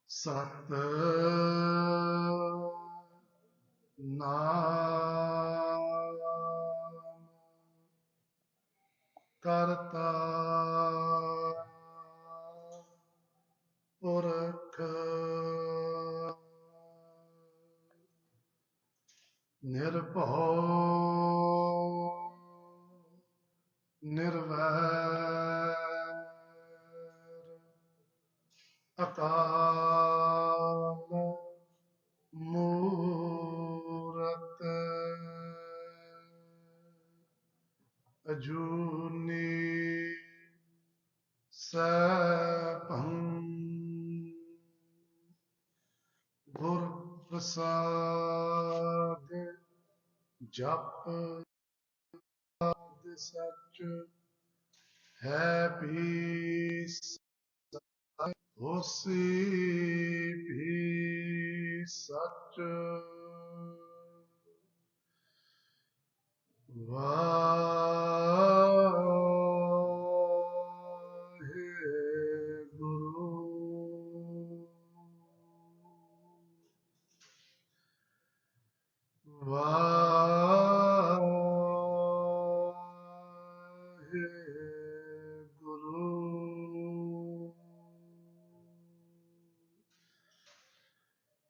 Sat Nam Karta Purakh Nirbhau Nirvair Akal Murat Ajuni Sapam Gur Prasad Jap Sach Happy Hosi Bhi Sach Vaheguru Vaheguru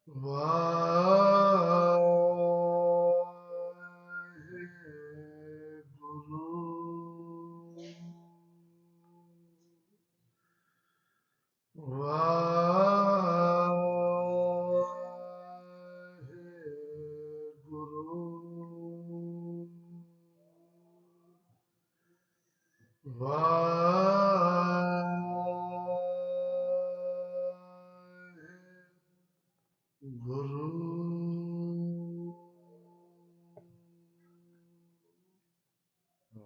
Vaheguru Vaheguru Vaheguru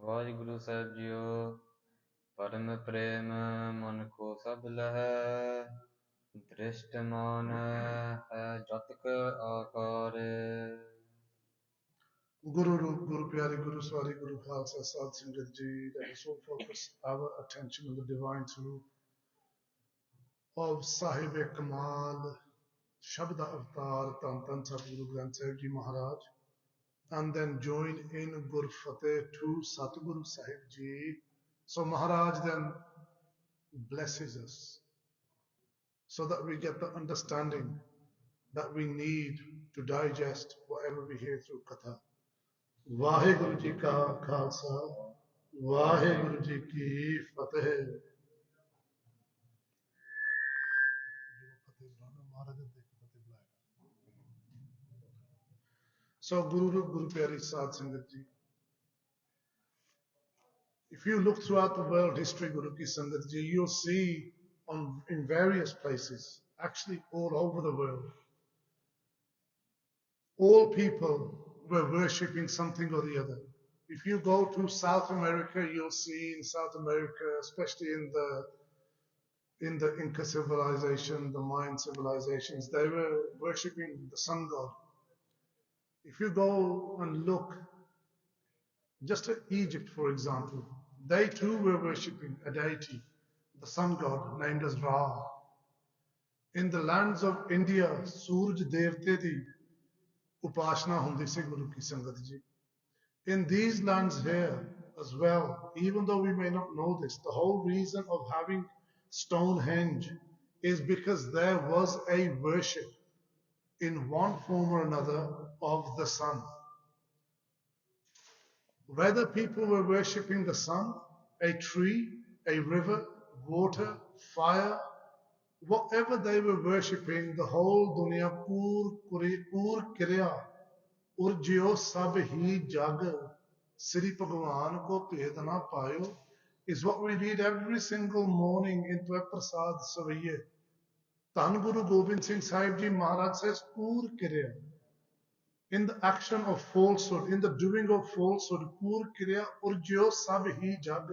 Waheguru ਸਾਹਿਬ JIO ਪਰਮ ਪ੍ਰੇਮ ਮਨ ਕੋ ਸਭ ਲਹੈ ਦ੍ਰਿਸ਼ਟਮਾਨ ਹੈ ਜਤਕ ਆਕਾਰ Guru Roop, Guru Pyari, Guru Swari, Guru Khalsa, Sadh Sangat Ji, let us all focus our attention on the divine truth of Sahib Kamal, Shabda Avatar, Tan Tan Guru Granth Sahib Ji Maharaj, and then join in Gur Fateh to Satguru Sahib Ji. So Maharaj then blesses us so that we get the understanding that we need to digest whatever we hear through Katha. Waheguru ji ਕਾ ਖਾਲਸਾ ਵਾਹਿਗੁਰੂ ਜੀ ਕੀ ਫਤਿਹ So Guru Rup, Guru Pyari Sadh Sangat Ji, if you look throughout the world history, Guru Ki Sangat Ji, you'll see in various places, actually all over the world, all people were worshipping something or the other. If you go to South America, you'll see in South America, especially in the Inca civilization, the Mayan civilizations, they were worshipping the sun god. If you go and look just at Egypt, for example, they too were worshipping a deity, the sun god named as Ra. In the lands of India, Suraj Devte di Upashna hundi se Guru Ki Sangat Ji. In these lands here as well, even though we may not know this, the whole reason of having Stonehenge is because there was a worship in one form or another of the sun. Whether people were worshipping the sun, a tree, a river, water, fire, whatever they were worshipping, the whole dunya pur kriya urjyo sab hi jag Sri Bhagwan ko bhed na payo is what we read every single morning in Twa Prasad Savaiye. Dhan Guru Gobind Singh Sahib Ji Maharaj says pur kriya. In the action of falsehood, in the doing of falsehood, pur kriya urjyo sab hi jag.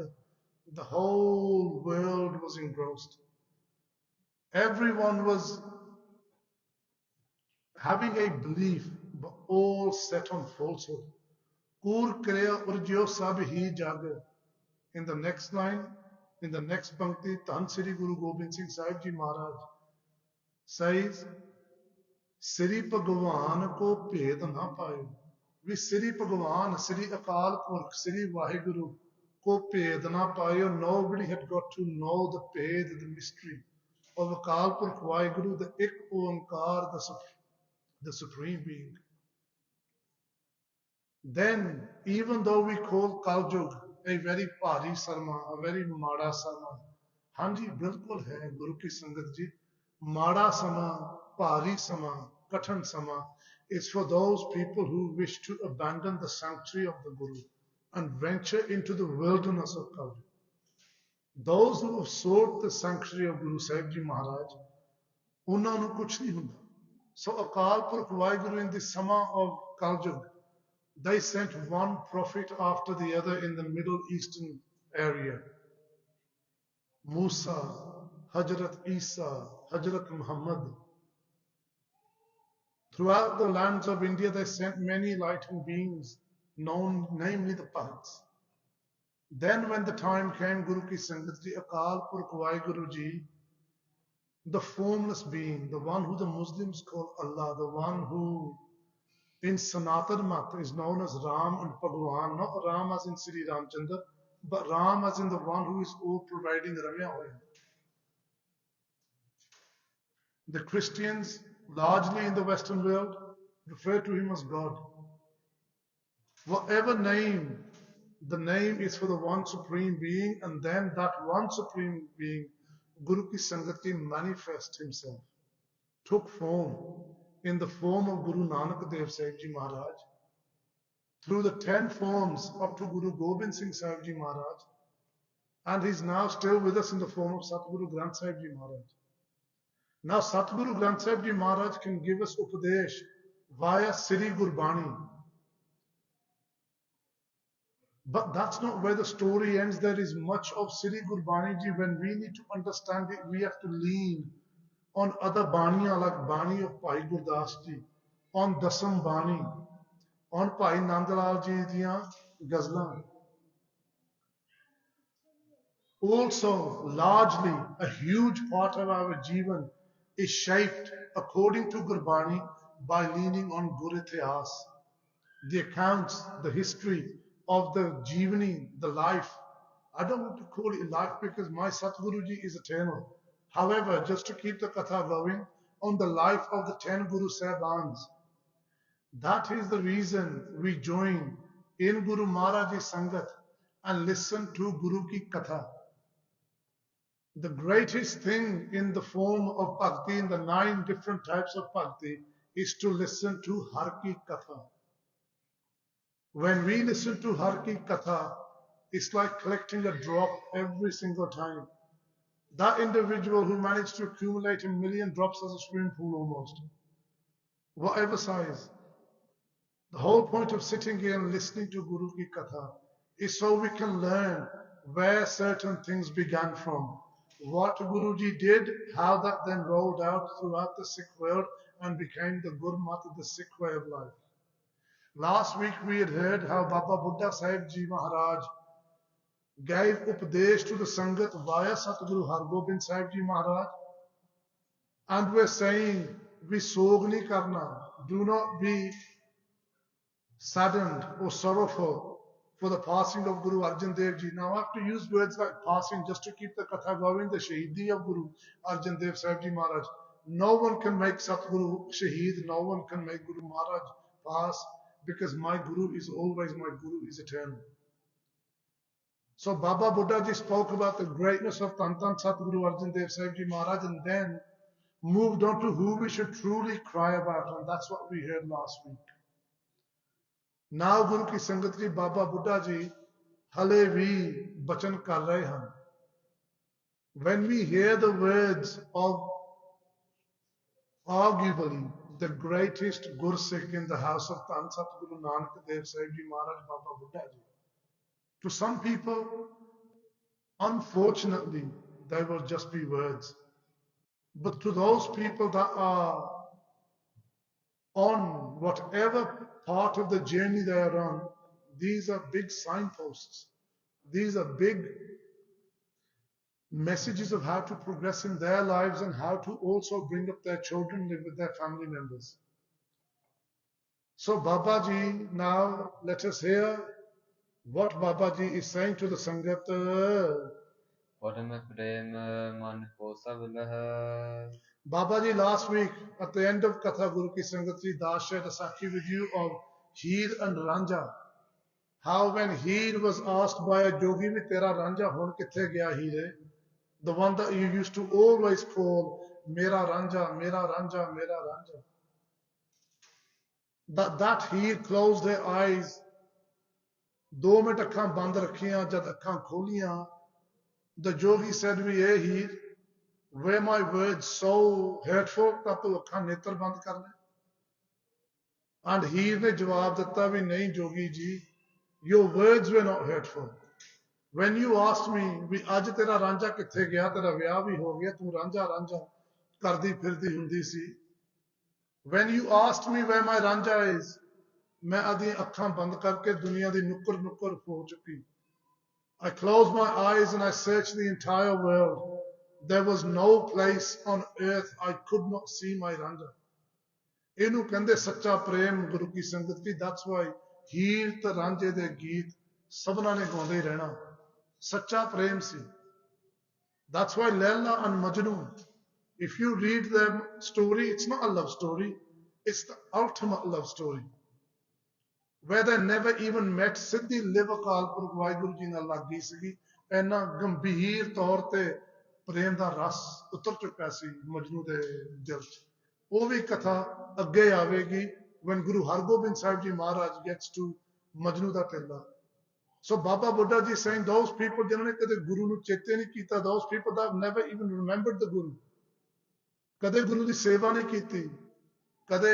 The whole world was engrossed. Everyone was having a belief, but all set on falsehood. Kur kriya urjyo sab hi jag. In the next line, in the next pankti, Tan Sri Guru Gobind Singh Sahib Ji Maharaj says, Sri Bhagwan ko bhed na payo. We Sri Bhagwan, Sri Akal Purkh, Sri Vaheguru ko bhed na payo. Nobody had got to know the bhed, the mystery of Akal Purkh Vaheguru, the Ik Oankar, the Supreme Being. Then, even though we call Kaljug a very pari sarma, a very mada sarma, ਹਾਂਜੀ ਬਿਲਕੁਲ ਹੈ ਗੁਰੂ ਕੀ ਸੰਗਤ ਜੀ ਮਾੜਾ ਸਮਾਂ ਭਾਰੀ ਸਮਾਂ ਕਠਨ ਸਮਾਂ is for those people who wish to abandon the sanctuary of the Guru and venture into the wilderness of Kaljug. Those who have sought the sanctuary of Guru Sahib Ji Maharaj, ਉਹਨਾਂ ਨੂੰ ਕੁਛ ਨਹੀਂ ਹੁੰਦਾ. So Akal Purkh Vaheguru in the summer of Kaljug, they sent one prophet after the other in the Middle Eastern area. Musa, Hazrat Isa, Hazrat Muhammad. Throughout the lands of India, they sent many enlightened beings, known namely the Bhagats. Then when the time came, Guru Ki Sangat Ji, Akal Purkh Vaheguru Ji, the formless being, the one who the Muslims call Allah, the one who in Sanatan Mat is known as Ram and Bhagwan, not Ram as in Sri Ramchandra, but Ram as in the one who is all providing Ramya Hoya. The Christians, largely in the Western world, refer to him as God. Whatever name, the name is for the one Supreme Being, and then that one Supreme Being, Guru Ki Sangat Ki manifest himself, took form in the form of Guru Nanak Dev Sahib Ji Maharaj, through the 10 forms up to Guru Gobind Singh Sahib Ji Maharaj, and he's now still with us in the form of Satguru Granth Sahib Ji Maharaj. Now Satguru Granth Sahib Ji Maharaj can give us Upadesh via Sri Gurbani. But that's not where the story ends. There is much of Sri Gurbani Ji. When we need to understand it, we have to lean on other Baniya like Bani of Bhai Gurdas Ji, on Dasam Bani, on Bhai Nandalal Ji diyan Ghazlan. Also, largely, a huge part of our Jivan is shaped, according to Gurbani, by leaning on Gur Itihas, the accounts, the history of the Jivani, the life. I don't want to call it life because my Satguruji is eternal. However, just to keep the Katha going, on the life of the 10 Guru Sahibans, that is the reason we join in Guru Maharaj's Sangat and listen to Guru Ki Katha. The greatest thing in the form of Bhakti, in the 9 different types of Bhakti, is to listen to Har Ki Katha. When we listen to Har Ki Katha, it's like collecting a drop every single time. That individual who managed to accumulate 1 million drops as a swimming pool almost, whatever size. The whole point of sitting here and listening to Guru Ki Katha is so we can learn where certain things began from, what Guruji did, how that then rolled out throughout the Sikh world and became the Gurmat, the Sikh way of life. Last week we had heard how Baba Buddha Sahib Ji Maharaj gave Upadesh to the Sangat via Satguru Hargobind Sahib Ji Maharaj, and we're saying, we sog nahi karna, do not be saddened or sorrowful for the passing of Guru Arjan Dev Ji. Now I have to use words like passing just to keep the Katha going, the Shahidi of Guru Arjan Dev Sahib Ji Maharaj. No one can make Satguru Shaheed, no one can make Guru Maharaj pass, because my Guru is always my Guru, is eternal. So Baba Buddha Ji spoke about the greatness of Tantan Satguru Arjan Dev Sahib Ji Maharaj and then moved on to who we should truly cry about, and that's what we heard last week. Now Guru Ki Sangat Ji, Baba Buddha Ji hale vi bachan kar rahe hain. When we hear the words of arguably the greatest Gursikh in the house of Tan Satguru Nanak Dev Sahib Ji Maharaj, Baba Buddha Ji, to some people, unfortunately, they will just be words. But to those people that are on whatever part of the journey they are on, These are big signposts. These are big messages of how to progress in their lives and how to also bring up their children, live with their family members. So Babaji, now let us hear what Babaji is saying to the Sangat. परम प्रेम मन को सब लह Babaji, last week at the end of Katha, Guru Ki Sangat Ji Das shared a Sakhi with you of Heer and Ranja. How when Heer was asked by a Jogi, "Vi tera Ranja hon kithe gaya Heere?" The one that you used to always call Mera Ranja, Mera Ranja, Mera Ranja. That Heer closed her eyes. 2 minute ਅੱਖਾਂ ਬੰਦ ਰੱਖੀਆਂ ਜਦ ਅੱਖਾਂ ਖੋਲੀਆਂ. The Jogi said, "We hey Heer, were my words so hurtful ਤਾਂ ਤੂੰ ਅੱਖਾਂ ਨੇਤਰ ਬੰਦ ਕਰ ਲੈ?" And Heer ਨੇ ਜਵਾਬ ਦਿੱਤਾ ਵੀ ਨਹੀਂ ਜੋਗੀ ਜੀ, your words were not hurtful. When you asked me ਵੀ ਅੱਜ ਤੇਰਾ ਰਾਂਝਾ ਕਿੱਥੇ ਗਿਆ, ਤੇਰਾ ਵਿਆਹ ਵੀ ਹੋ ਗਿਆ, ਤੂੰ ਰਾਂਝਾ ਰਾਂਝਾ ਕਰਦੀ ਫਿਰਦੀ ਹੁੰਦੀ ਸੀ. When you asked me where my Ranjha is, ਮੈਂ ਆਦੀਆਂ ਅੱਖਾਂ ਬੰਦ ਕਰਕੇ ਦੁਨੀਆ ਦੀ ਨੁੱਕਰ ਨੁੱਕਰ ਹੋ ਚੁੱਕੀ. I closed my eyes and I searched the entire world. There was no place on earth I could not see my Ranja. ਇਹਨੂੰ ਕਹਿੰਦੇ ਸੱਚਾ ਪ੍ਰੇਮ ਗੁਰੂ ਕੀ ਸੰਗਤ ਦੀ. That's why ਹੀਰ ਤੇ ਰਾਂਝੇ ਦੇ ਗੀਤ ਸਭਨਾਂ ਨੇ ਗਾਉਂਦੇ ਹੀ ਰਹਿਣਾ. ਸੱਚਾ ਪ੍ਰੇਮ ਸੀ. That's why Laila and Majnu, if you read their story, it's not a love story, it's the ultimate love story. Where they never even met. ਸਿੱਧੀ ਲਿਵ ਅਕਾਲ ਪੁਰਖ ਵਾਹਿਗੁਰੂ ਜੀ ਨਾਲ ਲੱਗ ਗਈ ਸੀਗੀ. ਇੰਨਾ ਗੰਭੀਰ ਤੌਰ ਤੇ ਪ੍ਰੇਮ ਦਾ ਰਸ ਉਤਰ ਚੁੱਕਾ ਸੀ ਮਜਨੂ ਦੇ ਦਿਲ 'ਚ. ਉਹ ਵੀ ਕਥਾ ਅੱਗੇ ਆਵੇਗੀ when Guru Hargobind Sahib Ji Maharaj gets to Majnu the Tilla. So Baba Buddha Ji saying those people ਜਿਨ੍ਹਾਂ ਨੇ ਕਦੇ ਗੁਰੂ ਨੂੰ ਚੇਤੇ ਨਹੀਂ ਕੀਤਾ, those people that have never even remembered the Guru, ਕਦੇ ਗੁਰੂ ਦੀ ਸੇਵਾ ਨਹੀਂ ਕੀਤੀ, ਕਦੇ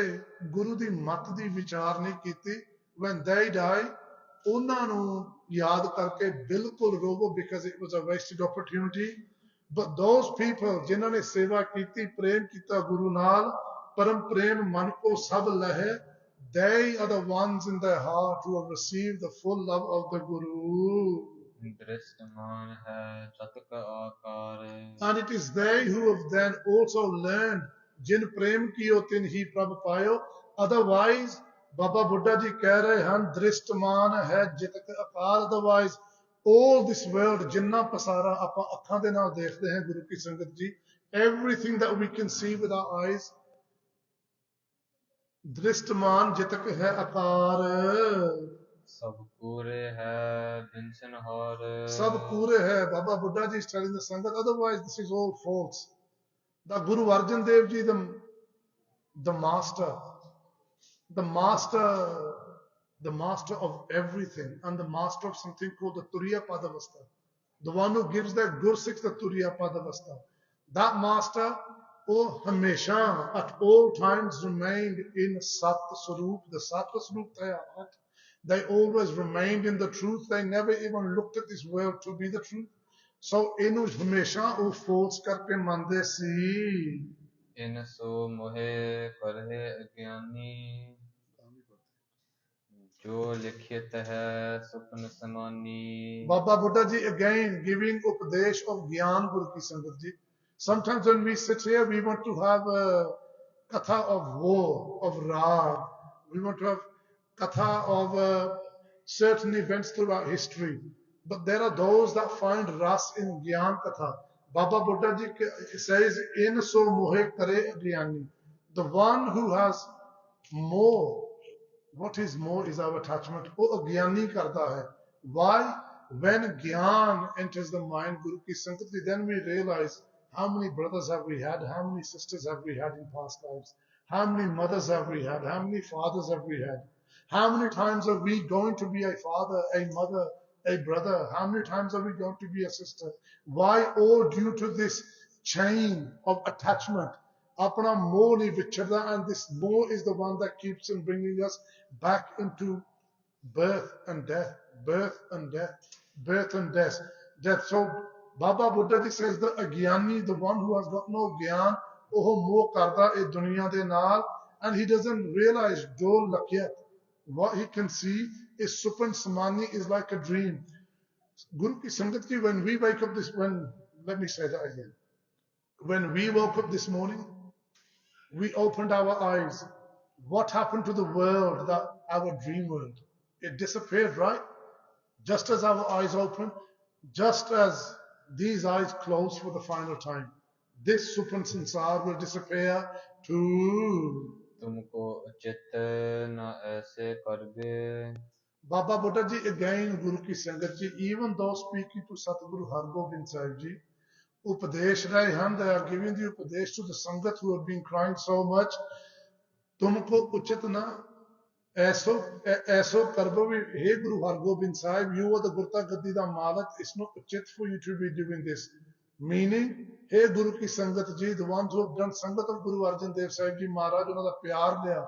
ਗੁਰੂ ਦੀ ਮੱਤ ਦੀ ਵਿਚਾਰ ਨਹੀਂ ਕੀਤੀ, when they die, ਉਹਨਾਂ ਨੂੰ ਯਾਦ ਕਰਕੇ ਬਿਲਕੁਲ ਰੋਵੋ because it was a wasted opportunity. But those people ਜਿਨ੍ਹਾਂ ਨੇ ਸੇਵਾ ਕੀਤੀ, ਪ੍ਰੇਮ ਕੀਤਾ ਗੁਰੂ ਨਾਲ, ਪਰਮ ਪ੍ਰੇਮ ਮਨ ਕੋ ਸਭ ਲਹੇ, they are the ones in their heart who have received the full love of the Guru. दृष्टमान है चतक आकार And it is they who have then also learned जिन प्रेम कियो तिन ही प्रभ पायो. Otherwise, Baba Buddha Ji ਕਹਿ ਰਹੇ ਹਨ ਦ੍ਰਿਸ਼ਟਮਾਨ ਹੈ ਜਿਤਕ ਆਕਾਰ. Otherwise, all this world ਜਿੰਨਾ ਪਸਾਰਾ ਆਪਾਂ ਅੱਖਾਂ ਦੇ ਨਾਲ ਦੇਖਦੇ ਹਾਂ ਗੁਰੂ ਕੀ ਸੰਗਤ ਜੀ, everything that we can see with our eyes, ਦ੍ਰਿਸ਼ਟਮਾਨ ਜਿਤਕ ਹੈ ਆਕਾਰ. सब पूरे है बिनसन हर ਸਭ ਪੂਰੇ ਹੈ. Baba Buddha Ji is telling the Sangat, otherwise this is all false. The Guru Arjan Dev Ji, the master, the master of everything, and the master of something called the Turiya Padavasta, the one who gives that Gursik the Turiya Padavasta. That master, oh Hamesha, at all times remained in Sat Swarup, the Sattva Swarup Thaya. They always remained in the truth. They never even looked at this world to be the truth. So ਇਹਨੂੰ ਹਮੇਸ਼ਾ ਉਹ force ਕਰਕੇ ਮੰਨਦੇ ਸੀ. इन सो मोहे करहे अज्ञानी जो लिखित है सुपन समानी. Baba Buddha Ji again giving upadesh of Gyan Guru Ki Sangat Ji. Sometimes when we sit here, we want to have a katha of war, of rag. We want to have katha of certain events throughout history. But there are those that find ras in Gyan Katha. Baba Buddha Ji says, in so mohe kare agyani. The one who has more, what is more is our attachment. Oh, agyani karta hai. Why? When Gyan enters the mind, Guru Ki Sangat Ji, then we realize how many brothers have we had, how many sisters have we had in past lives, how many mothers have we had, how many fathers have we had, how many times are we going to be a father, a mother, a brother, how many times are we going to be a sister? Why? All due to this chain of attachment. Apna moh nahi vichharda, and this moh is the one that keeps on bringing us back into birth and death, birth and death, birth and death. So Baba Buddha Ji says the agyani, the one who has got no gyan, oh moh karda e duniya de naal, and he doesn't realize jo lakiyat. What he can see is Supan Samani is like a dream. Guru ki Sangat ki, when we wake up let me say that again. When we woke up this morning, we opened our eyes. What happened to the world, our dream world? It disappeared, right? Just as our eyes open, just as these eyes close for the final time, this Supan Sansar will disappear too. तुमको चित्त न ऐसे करगे. Baba Buddha ji again, Guru ki Sangat ji, even though speaking to Satguru Hargobind Sahib ji, Upadesh Rai Han, they are giving the Upadesh to the Sangat who have been crying so much. Tumko uchit na ऐसो करबो भी, hey Guru Hargobind Sahib, you are the Gurta Gaddi da Malak, it's not uchit for you to be doing this. Meaning, hey Guru ki Sangat ji, the ones who have done Sangat of Guru Arjan Dev Sahib ji Maharaj, ਉਹਨਾਂ ਦਾ ਪਿਆਰ ਲਿਆ,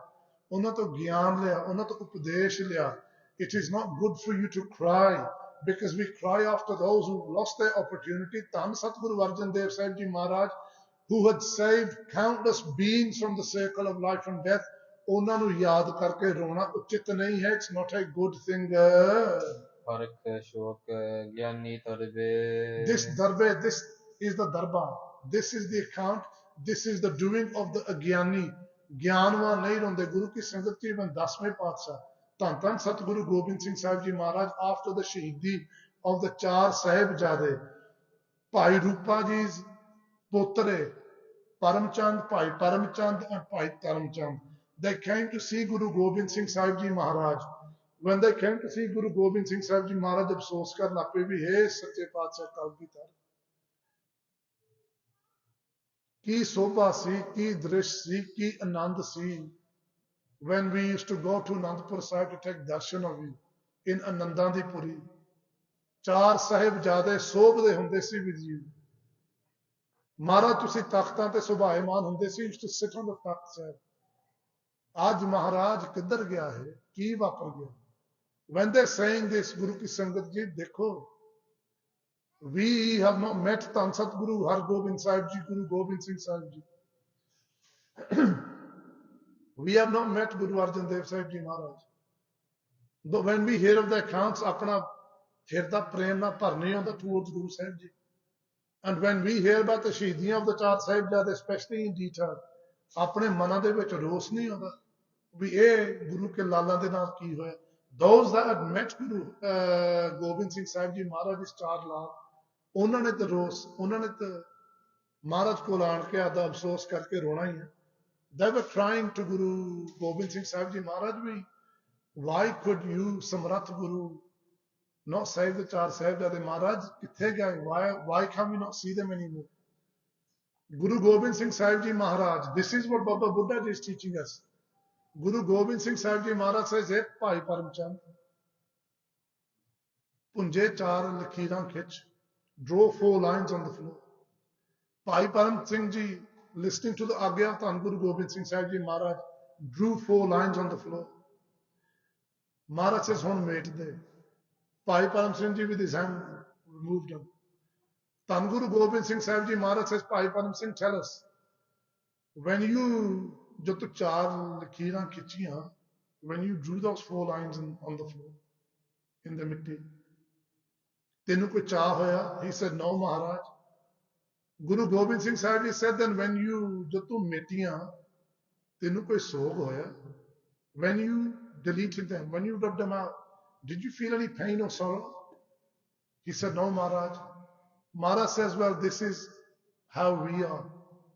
ਉਹਨਾਂ ਤੋਂ ਗਿਆਨ ਲਿਆ, ਉਹਨਾਂ ਤੋਂ ਉਪਦੇਸ਼ ਲਿਆ. It is not good for you to cry, because we cry after those who lost their opportunity. Tan Satguru Arjan Dev Sahib ji Maharaj, who had saved countless beings from the circle of life and death, ਉਹਨਾਂ ਨੂੰ ਯਾਦ ਕਰਕੇ ਰੋਣਾ ਉਚਿਤ ਨਹੀਂ ਹੈ. It's not a good thing. फर्क शोक ज्ञानी तरबे. This darbe, this is the darbar. This is the account. This is the doing of the agyani. ਗਿਆਨਵਾਨ ਨਹੀਂ ਰੋਂਦੇ. ਗੁਰੂ ਕੀ ਸੰਗਤ ਜੀ ਬਨ 10ਵੇਂ ਪਾਤਸ਼ਾਹ ਧੰਨ ਧੰਨ ਸਤਿਗੁਰੂ ਗੋਬਿੰਦ ਸਿੰਘ ਸਾਹਿਬ ਜੀ ਮਹਾਰਾਜ, after the ਸ਼ਹੀਦੀ of the ਚਾਰ ਸਾਹਿਬਜ਼ਾਦੇ, ਭਾਈ ਰੂਪਾ ਜੀ ਪੋਤਰੇ Paramchand, Bhai Paramchand and Bhai Taramchand, they came to see Guru Gobind Singh Sahib Ji Maharaj. When they came to see Guru Gobind Singh Sahib Ji Maharaj, ਅਫਸੋਸ ਕਰਨ ਲੱਗ ਪਏ ਵੀ ਹੇ ਸੱਚੇ ਪਾਤਸ਼ਾਹ ਕਲਗੀਧਰ, ਕੀ ਸੋਭਾ ਸੀ, ਕੀ ਦ੍ਰਿਸ਼ ਸੀ, ਕੀ ਆਨੰਦ ਸੀ. When we used to go to Anandpur Sahib to take darshan of you in Anandan di Puri, ਚਾਰ ਸਾਹਿਬਜ਼ਾਦੇ ਸੋਭਦੇ ਹੁੰਦੇ ਸੀ with you. ਮਹਾਰਾਜ ਤੁਸੀਂ ਤਖਤਾਂ ਤੇ ਸੁਭਾਏਮਾਨ ਹੁੰਦੇ ਸੀ, used to sit on the Takht Sahib. ਅੱਜ ਮਹਾਰਾਜ ਕਿੱਧਰ ਗਿਆ ਹੈ, ਕੀ ਵਾਪਰ ਗਿਆ? When they're saying this, Guru ki Sangat ji, ਦੇਖੋ, we have not met Tan Satguru Har Gobind Sahib ji, Guru Gobind Singh Sahib ji. We have not met Guru Arjan Dev Sahib ji Maharaj. Though when we hear of the accounts, ਆਪਣਾ ਹਿਰਦਾ ਪ੍ਰੇਮ ਨਾਲ ਭਰ ਨਹੀਂ ਆਉਂਦਾ towards Guru Sahib ji. And when we hear about the ਸ਼ਹੀਦੀਆਂ of the ਚਾਰ ਸਾਹਿਬਜ਼ਾਦੇ, especially in detail, ਆਪਣੇ ਮਨਾਂ ਦੇ ਵਿੱਚ ਰੋਸ ਨਹੀਂ ਆਉਂਦਾ ਵੀ ਇਹ ਗੁਰੂ ਕੇ ਲਾਲਾਂ ਦੇ ਨਾਲ ਕੀ ਹੋਇਆ. Those that had met Guru Gobind Singh Sahib ji Maharaj ਇਸ ਚਾਰ ਲਾਲ, ਉਹਨਾਂ ਨੇ ਤਾਂ ਰੋਸ, ਉਹਨਾਂ ਨੇ ਤਾਂ ਮਹਾਰਾਜ ਕੋਲ ਆਣ ਕੇ ਆਦਾ ਅਫਸੋਸ ਕਰਕੇ ਰੋਣਾ ਹੀ ਹੈ. They were crying to Guru Gobind Singh Sahib ji Maharaj, why could you, Samrat Guru, not save the ਚਾਰ ਸਾਹਿਬਜ਼ਾਦੇ? Maharaj ਕਿੱਥੇ ਗਏ? Why can we not see them anymore? Guru Gobind Singh Sahib ji Maharaj, this is what Baba Buddha ji is teaching us. Guru Gobind Singh Sahib ji Maharaj says, hey Bhai Paramchand, punje ਚਾਰ ਲਕੀਰਾਂ ਖਿੱਚ, draw 4 lines on the floor. Bhai Param Singh ji, listening to the Agya of Tan Guru Gobind Singh Sahib ji Maharaj, drew 4 lines on the floor. Maharaj says, ਹੁਣ ਮੇਟ ਦੇ. Bhai Param Singh ji with his hand removed them. Tan Guru Gobind Singh Sahib ji Maharaj says, Bhai Param Singh, tell us, when you, ਜੋ ਤੂੰ ਚਾਰ ਲਕੀਰਾਂ ਖਿੱਚੀਆਂ, when you drew those 4 lines on the floor, in the ਮਿੱਟੀ, ਤੈਨੂੰ ਕੋਈ ਚਾਹ ਹੋਇਆ? He said, no Maharaj. Guru Gobind Singh Sahib ji said, then when you, ਜੋ ਤੂੰ ਮਿੱਟੀਆਂ, ਤੈਨੂੰ ਕੋਈ ਸੋਗ ਹੋਇਆ? When you deleted them, when you rubbed them out, did you feel any pain or sorrow? He said, no Maharaj. Maharaj says, well, this is how we are.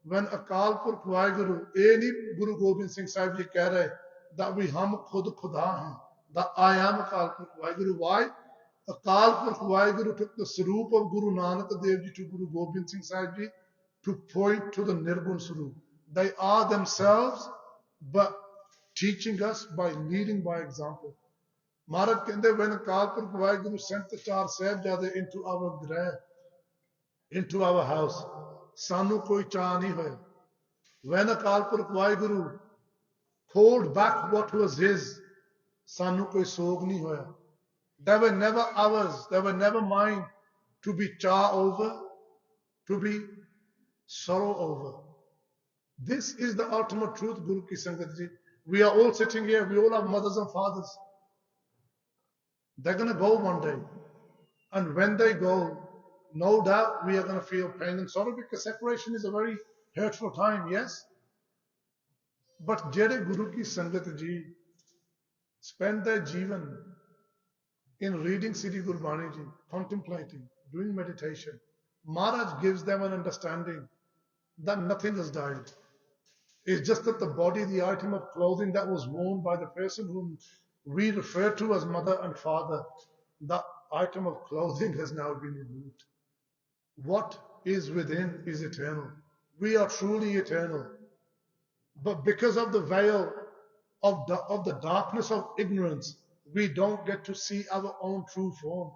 When Akal Purkh Waheguru, ਇਹ ਨਹੀਂ Guru Gobind Singh Sahib ji ਕਹਿ ਰਹੇ that we ਹਮ ਖੁਦ ਖੁਦਾ हैं, that I am Akal Purkh Waheguru. Why? Akal Purkh Waheguru took the Sarup of Guru Nanak Dev Ji to Guru Gobind Singh Sahib Ji to point to the Nirgun Sarup. They are themselves, but teaching us by leading by example. Maharaj ਕਹਿੰਦੇ, when Akal Purkh Waheguru sent the ਚਾਰ ਸਾਹਿਬਜ਼ਾਦੇ into our grave, into our house, ਸਾਨੂੰ ਕੋਈ ਚਾਹ ਨਹੀਂ ਹੋਇਆ. When Akal Purkh Waheguru called back what was his, ਸਾਨੂੰ ਕੋਈ ਸੋਗ ਨਹੀਂ ਹੋਇਆ. They were never ours, they were never mine to be cha over, to be sorrow over. This is the ultimate truth, Guru Ki Sangat Ji. We are all sitting here, we all have mothers and fathers. They're going to go one day. And when they go, no doubt we are going to feel pain and sorrow because separation is a very hurtful time, yes? But Jere Guru ki Sangat ji spend their Jeevan in reading Sri Gurbani ji, contemplating, doing meditation. Maharaj gives them an understanding that nothing has died. It's just that the body, the item of clothing that was worn by the person whom we refer to as mother and father, that item of clothing has now been removed. What is within is eternal. We are truly eternal. But because of the veil of the darkness of ignorance, we don't get to see our own true form.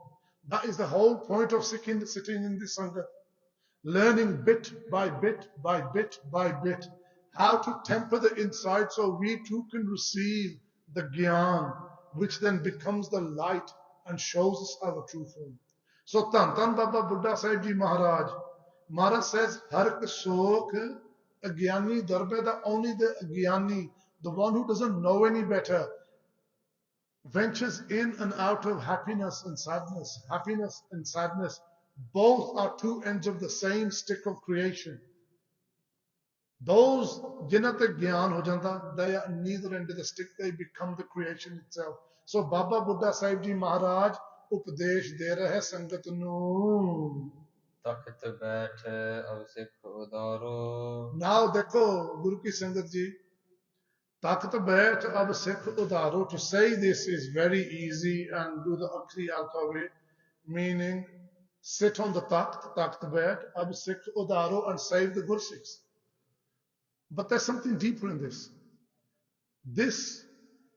That is the whole point of sitting in this Sangha. Learning bit by bit by bit by bit how to temper the inside so we too can receive the Gyan, which then becomes the light and shows us our true form. So Tan Baba Buddha Sahib Ji Maharaj, Maharaj says, Har Sok Agyani Darbeda, only the Agyani, the one who doesn't know any better, ventures in and out of happiness and sadness. Happiness and sadness, both are two ends of the same stick of creation. Those Jinate Gyan ho janda, they are neither end of the stick, they become the creation itself. So Baba Buddha Sahib Ji Maharaj Upadesh de rahe Sangat nu. तख्त बैठ अब Sikh उदारो. Now dekho Guru ki Sangat ji, Takht Bait Ab Sikh Udaro. To say this is very easy and do the Akhri Alka way, meaning sit on the Takht Bait Ab Sikh Udaro and save the Gursikhs. But there's something deeper in this. This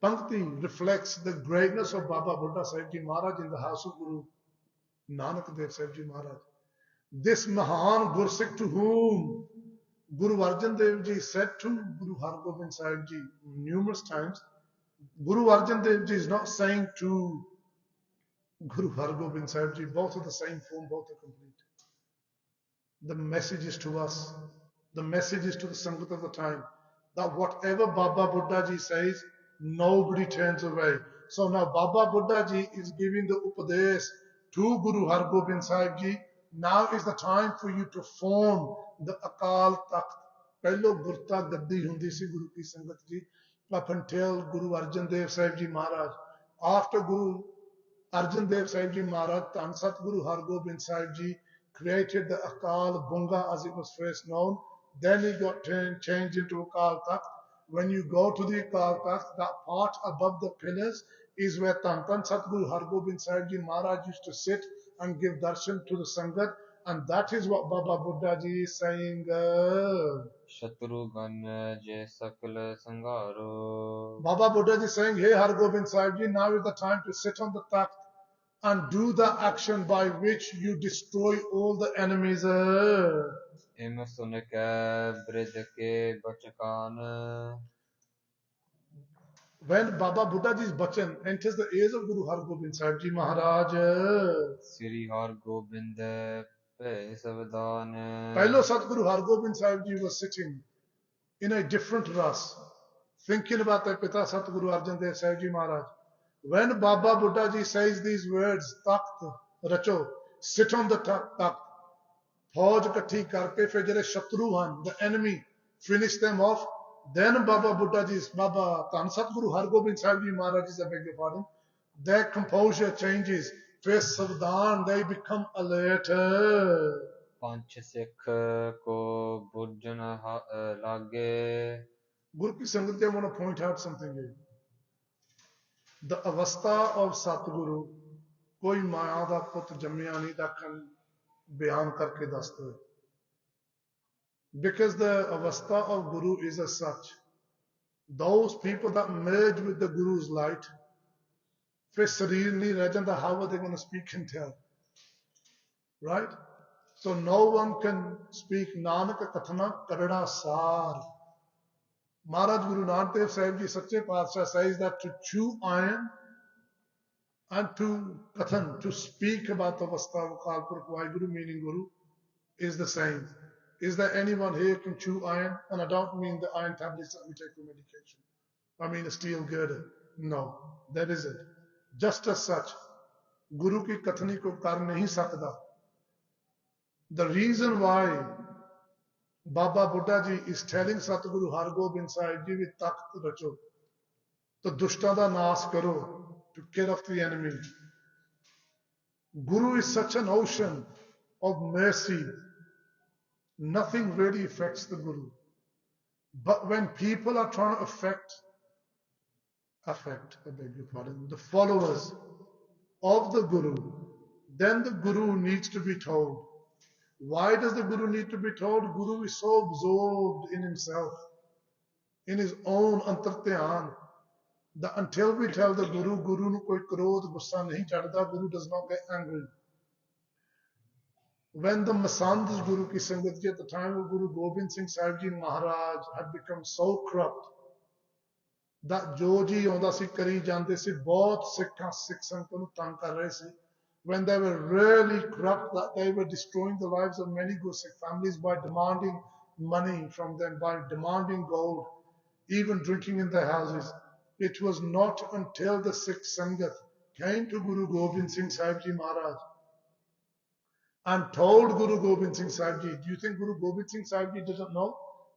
Pankti reflects the greatness of Baba Buddha Sahib Ji Maharaj in the house of Guru Nanak Dev Sahib Ji Maharaj. This Mahan Gursikh to whom Guru Arjan Dev Ji said to Guru Har Gobind Sahib Ji numerous times, Guru Arjan Dev Ji is not saying to Guru Har Gobind Sahib Ji, both are the same form, both are complete. The message is to us, the message is to the Sangat of the time, that whatever Baba Buddha Ji says, nobody turns away. So now Baba Buddha Ji is giving the Upadesh to Guru Har Gobind Sahib Ji. Now is the time for you to form the Akal Takht. Pehlo Gurta Gaddi hundi si Guru ki Sangat ji, up until Guru Arjan Dev Sahib Ji Maharaj. After Guru Arjan Dev Sahib Ji Maharaj, Tan Sat Guru Har Gobind Sahib Ji created the Akal Bunga as it was first known. Then it got changed into Akal Takht. When you go to the Akal Takht, that part above the pillars is where Tan Sat Guru Har Gobind Sahib Ji Maharaj used to sit and give darshan to the Sangat, and that is what Baba Buddha Ji is saying. Shatrugan je sakal sangaro. Baba Buddha Ji is saying, hey Har Gobind Sahib Ji, now is the time to sit on the takht and do the action by which you destroy all the enemies. Im sunika bridke bachkan. When Baba Buddha Ji's bachan enters the ears of Guru Har Gobind Sahib Ji Maharaj, Sri Har Gobind pe savdan. Pehlo Satguru Har Gobind Sahib Ji was sitting in a different ras, thinking about their Pita Satguru Arjan Dev Sahib Ji Maharaj. When Baba Buddha Ji says these words, Takht, Racho, sit on the takht, Fauj Kathi Karke, फिर जरे शत्रु हैं, the enemy, finish them off. Then Baba Buddha Ji's, Baba Tan Satguru Har Gobind Sahib Ji Maharaj Ji, I beg your pardon, their composure changes. फिर Savdan, they become alert. Panch Sikh ko burjan lage. Guru Ki Sangat, I want to point out something here. The avastha of Satguru, koi maya da put jammiya nahi da kan bayan karke dasde. Because the avastha of Guru is as such. Those people that merge with the Guru's light, फिर शरीर नहीं रह जाता, how are they going to speak and tell? Right? So no one can speak Nanak Kathana Karada Sar. Maharaj Guru Nanak Dev Sahib Ji Sache Paatshah says that to chew iron and to Kathan, to speak about the Avastha of Kalpurk Vaheguru, meaning Guru, is the same. Is there anyone here who can chew iron? And I don't mean the iron tablets that we take for medication. I mean a steel girder. No, that isn't. Just as such, गुरु की कथनी को कर नहीं सकता. The reason why Baba Buddha ji is telling Satguru Hargobind Sahib ji with takht racho, to dushta da naas karo, to kill off the enemy. Guru is such an ocean of mercy. Nothing really affects the Guru. But when people are trying to I beg your pardon, the followers of the Guru, then the Guru needs to be told. Why does the Guru need to be told? Guru is so absorbed in himself, in his own antartyan, that until we tell the Guru, Guru nu koi krodh gussa nahi chadda, Guru does not get angry. When the Masandhs Guru ki Sangat ji at the time of Guru Gobind Singh Sahib Ji Maharaj had become so corrupt that jo ji aunda si kari jande si, bahut Sikh sanghs nu tang kar rahe si. When they were really corrupt, that they were destroying the lives of many Gursikh families by demanding money from them, by demanding gold, even drinking in their houses. It was not until the Sikh Sangat came to Guru Gobind Singh Sahib Ji Maharaj and told Guru Gobind Singh Sahib Ji. Do you think Guru Gobind Singh Sahib Ji doesn't know?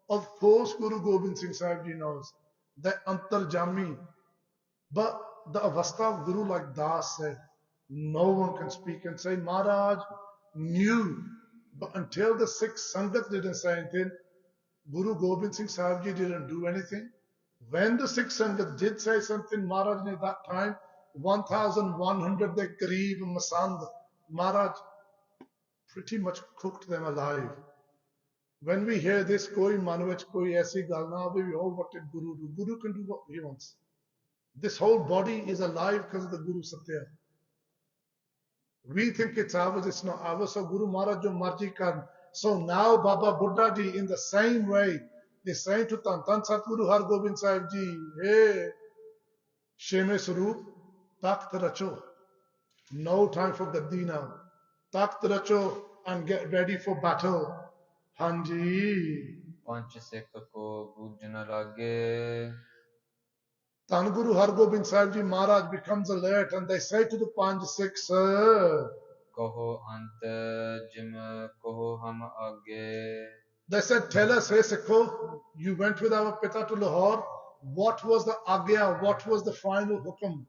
Of course Guru Gobind Singh Sahib Ji knows. The Antarjami. But the Avastha of Guru, like Das said, no one can speak and say, Maharaj knew. But until the Sikh Sangat didn't say anything, Guru Gobind Singh Sahib Ji didn't do anything. When the Sikh Sangat did say something, Maharaj at that time, 1,100 the Kareeb Masand, Maharaj pretty much cooked them alive. When we hear this, koi man vich koi aisi gal na ave, oh, what did Guru do? Guru can do what he wants. This whole body is alive because of the Guru Satya. We think it's ours, it's not ours. So Guru Maharaj jo marji karn. So now Baba Buddha ji in the same way is saying to Tan Satguru Hargobind Sahib Ji, hey, Sheme Sarup, takht racho. No time for gaddi now. Takht racho and get ready for battle. Hanji. ਪੰਜ ਸਿੱਖ ਕੋ ਬੂਝਣ ਲਾਗੇ. Tan Guru Hargobind Sahib Ji Maharaj becomes alert and they say to the Panj Sikhs, ਕਹੋ ਅੰਤ gym ਕਹੋ ਹਮ ਆਗੇ. They said, tell us, hey Sikho, you went with our Pita to Lahore. What was the Agya? What was the final hukam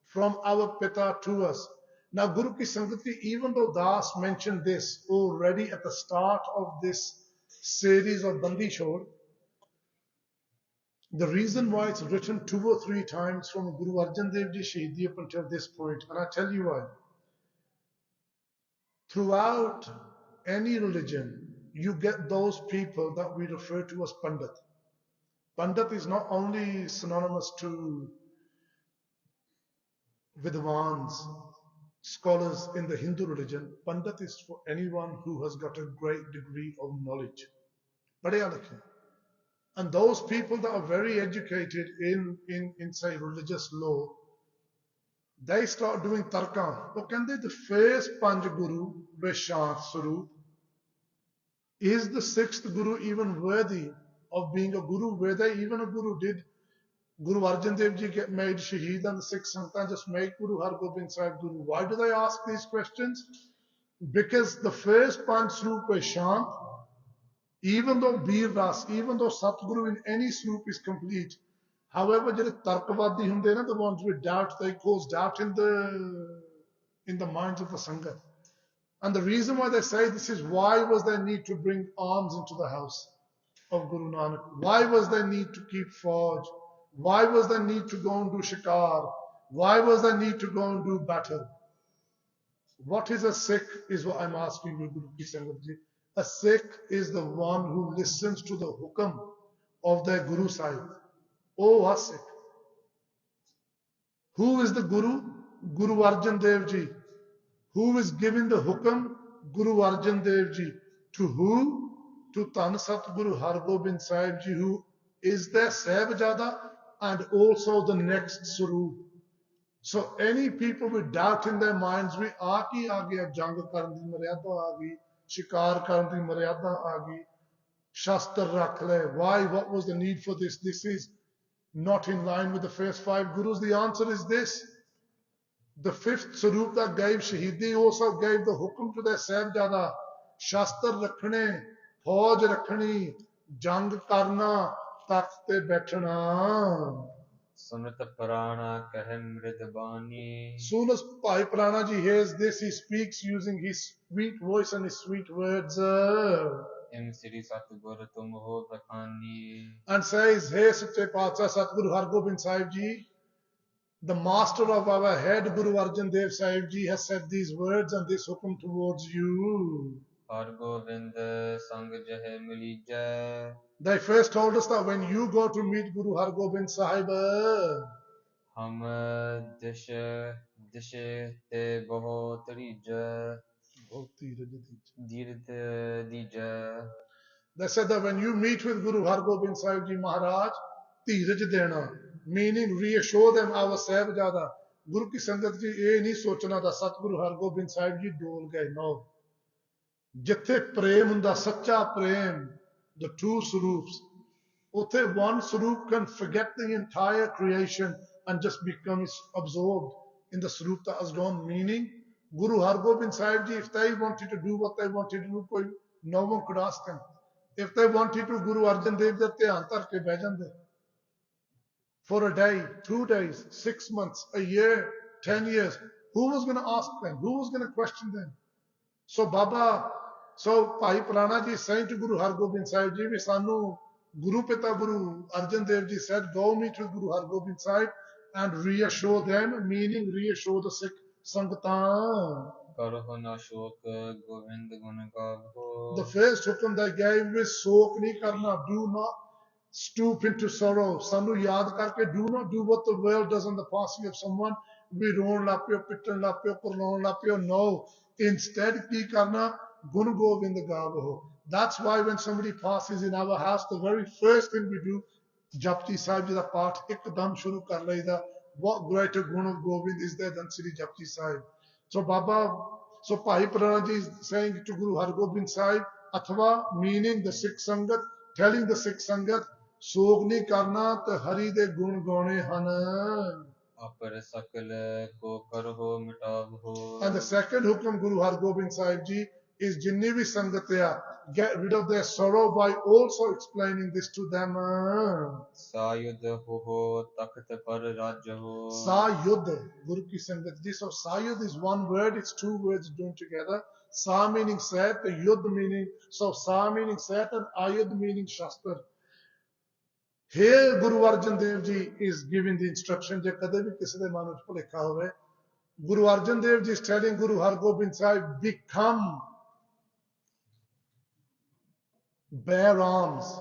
from our Pita to us? Now, Guru Ki Sangati, even though Das mentioned this already at the start of this series of Bandhi Chhorr, the reason why it's written 2 or 3 times from Guru Arjan Dev Ji Shahidi up until this point, and I tell you why. Throughout any religion, you get those people that we refer to as Pandit. Pandit is not only synonymous to Vidwans, scholars in the Hindu religion. Pandit is for anyone who has got a great degree of knowledge. Padhya likha. And those people that are very educated in say religious law, they start doing tarka. Well, can they the first Panj Guru, Veshant Sarup, is the 6th Guru even worthy of being a Guru? Were they even a Guru? Did Guru Arjan Dev Ji get made Shaheed and the 6 Santan just make Guru Hargobind Sahib Guru? Why do they ask these questions? Because the first Panj Sroop Veshant, even though Bir Ras, even though Satguru in any Sroop is complete, however, the ones with doubt, they cause doubt in the minds of the Sangat. And the reason why they say this is, why was there need to bring arms into the house of Guru Nanak? Why was there need to keep forge? Why was there need to go and do shikar? Why was there need to go and do battle? What is a Sikh is what I'm asking you, Guru Ki Sangat Ji. A Sikh is the one who listens to the hukam of their Guru Sahib. Oh, a Sikh. Who is the Guru? Guru Arjan Dev Ji. Who is giving the hukam? Guru Arjan Dev Ji. To who? To Tan Satguru Hargobind Sahib Ji, who is their Sahibjada and also the next Sarup. So any people with doubt in their minds, we aaki aagi jang karan di maryada aagi, shikar karan di maryada aagi, shastra rakh le. Why? What was the need for this? This is not in line with the first 5 Gurus. The answer is this. The fifth Sarup that gave Shahidi also gave the hukum to their Sahibzada, Shastar Rakhne, Fauj Rakhni, Jang Karna, Takht te Baithna. Sunat Prana Kahem Ridbani. Soon as Bhai Prana ji hears this, he speaks using his sweet voice and his sweet words Em Sri Satgur Tum Ho Rakhani. and says, Hey Sache Pacha Satguru Hargobind Sahib ji, the master of our head, Guru Arjan Dev Sahib ji, has said these words and this hukum towards you. Har Govind Sang Jahe Mili Jai. They first told us that when you go to meet Guru Hargobind Sahib, Hum Dish Te Bahut Rija. Dirt Dija. they said that when you meet with Guru Hargobind Sahib ji Maharaj, ਧੀਰਜ ਦੇਣਾ, meaning reassure them our Sahibzada. Guru ki sangat ji ਇਹ ਨਹੀਂ ਸੋਚਣਾ ਦਾ ਸਤਿਗੁਰੂ ਹਰਗੋਬਿੰਦ ਸਾਹਿਬ ਜੀ ਡੋਲ ਗਏ, no. ਜਿੱਥੇ ਪ੍ਰੇਮ ਹੁੰਦਾ, ਸੱਚਾ ਪ੍ਰੇਮ, the two Swarups, ਉੱਥੇ one Swarup can forget the entire creation and just become absorbed in the Swarup that has gone, meaning Guru Hargobind Sahib ji, if they wanted to do what they wanted to do, no one could ask them. If they wanted to, Guru Arjan Dev da ਧਿਆਨ ਧਰ ਕੇ ਬਹਿ ਜਾਂਦੇ. For a day, 2 days, 6 months, a year, 10 years. Who was going to ask them? Who was going to question them? So Bhai Prana ji is saying to Guru Hargobind Sahib ji, Sanu, Guru Pita Guru Arjan Dev ji said, go meet with Guru Hargobind Sahib and reassure them, meaning reassure the Sikh Sangatan. The first hukum they gave is Sok Ni Karna, do not stoop into sorrow. Sanu yaad karke, do not do what the world does on the passing of someone. We roon lapyo, pittan lapyo, purloon lapyo. No. Instead, ki karna, gun govind gavaho. That's why when somebody passes in our house, the very first thing we do, Japji Sahib ji da part, ekdam shuru kar laida. What greater gun of Govind is there than Sri Japji Sahib? So Bhai Prana ji is saying to Guru Hargobind Sahib, Athva, meaning the Sikh Sangat, telling the Sikh Sangat, Sog ni karna te Hari de gun gaune han. And the second hukum Guru Hargobind Sahib ji is Jinni vi Sangatya, get rid of their sorrow by also explaining this to them. Sayud, Guru ki Sangat ji. So Sayud is one word, it's two words joined together. Sa meaning set, Yud meaning, so Sa meaning set and Ayud meaning Shastra. Here Guru Arjan Dev ji is giving the instruction, je kade bhi kisi de manu ch likha hove. Guru Arjan Dev ji is telling Guru Hargobind Sahib, become, bear arms,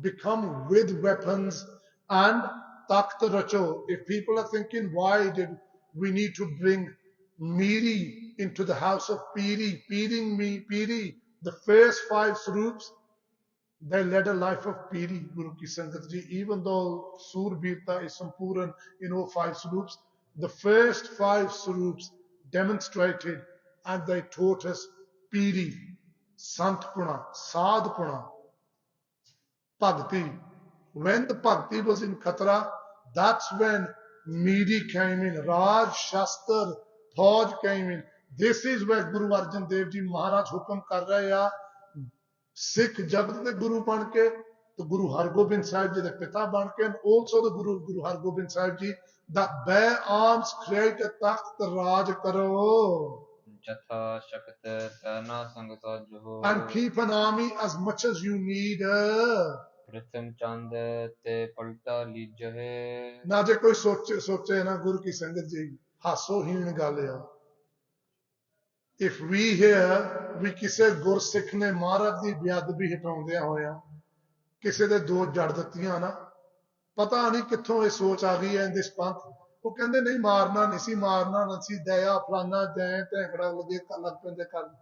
become with weapons and takht racho. If people are thinking, why did we need to bring Miri into the house of Piri, Piri, the first 5 Swarups, they led a life of Piri, Guru Ki Sangat ji. Even though Sur Birta is Sampuran in all 5 Swarups, the first 5 Swarups demonstrated and they taught us Piri, Santpuna, Sadpuna, Bhakti. When the Bhakti was in Khatra, that's when Miri came in, Raj, Shastar, Fauj came in. This is where Guru Arjan Dev ji Maharaj hukum kar rahe hai. Sikh Jagat de Guru ban ke, the Guru Hargobind Sahib ji de Pita ban ke, and also the Guru Hargobind Sahib ji, that bear arms, create a takht raj karo. And keep an army as much as you need. Na je koi soche na Guru ki Sangat ji, haso heen gale. If we here, we ਕਿਸੇ ਗੁਰਸਿੱਖ ਨੇ ਮਹਾਰਾਜ ਦੀ ਬੇਅਦਬੀ ਹਟਾਉਂਦਿਆਂ ਹੋਇਆਂ ਕਿਸੇ ਦੇ 2 ਜੜ ਦਿੱਤੀਆਂ ਨਾ, ਪਤਾ ਨਹੀਂ ਕਿੱਥੋਂ ਇਹ ਸੋਚ ਆ ਗਈ ਹੈ ਇਸ ਪੰਥ। ਉਹ ਕਹਿੰਦੇ ਨਹੀਂ ਮਾਰਨਾ ਨਹੀਂ ਸੀ, ਮਾਰਨਾ ਨਹੀਂ ਸੀ, ਦਇਆ ਫਲਾਨਾ ਜੈ ਢੈਂਕੜਾ ਲੱਗੇ ਲੱਗ ਪੈਂਦੇ ਕਰਨ।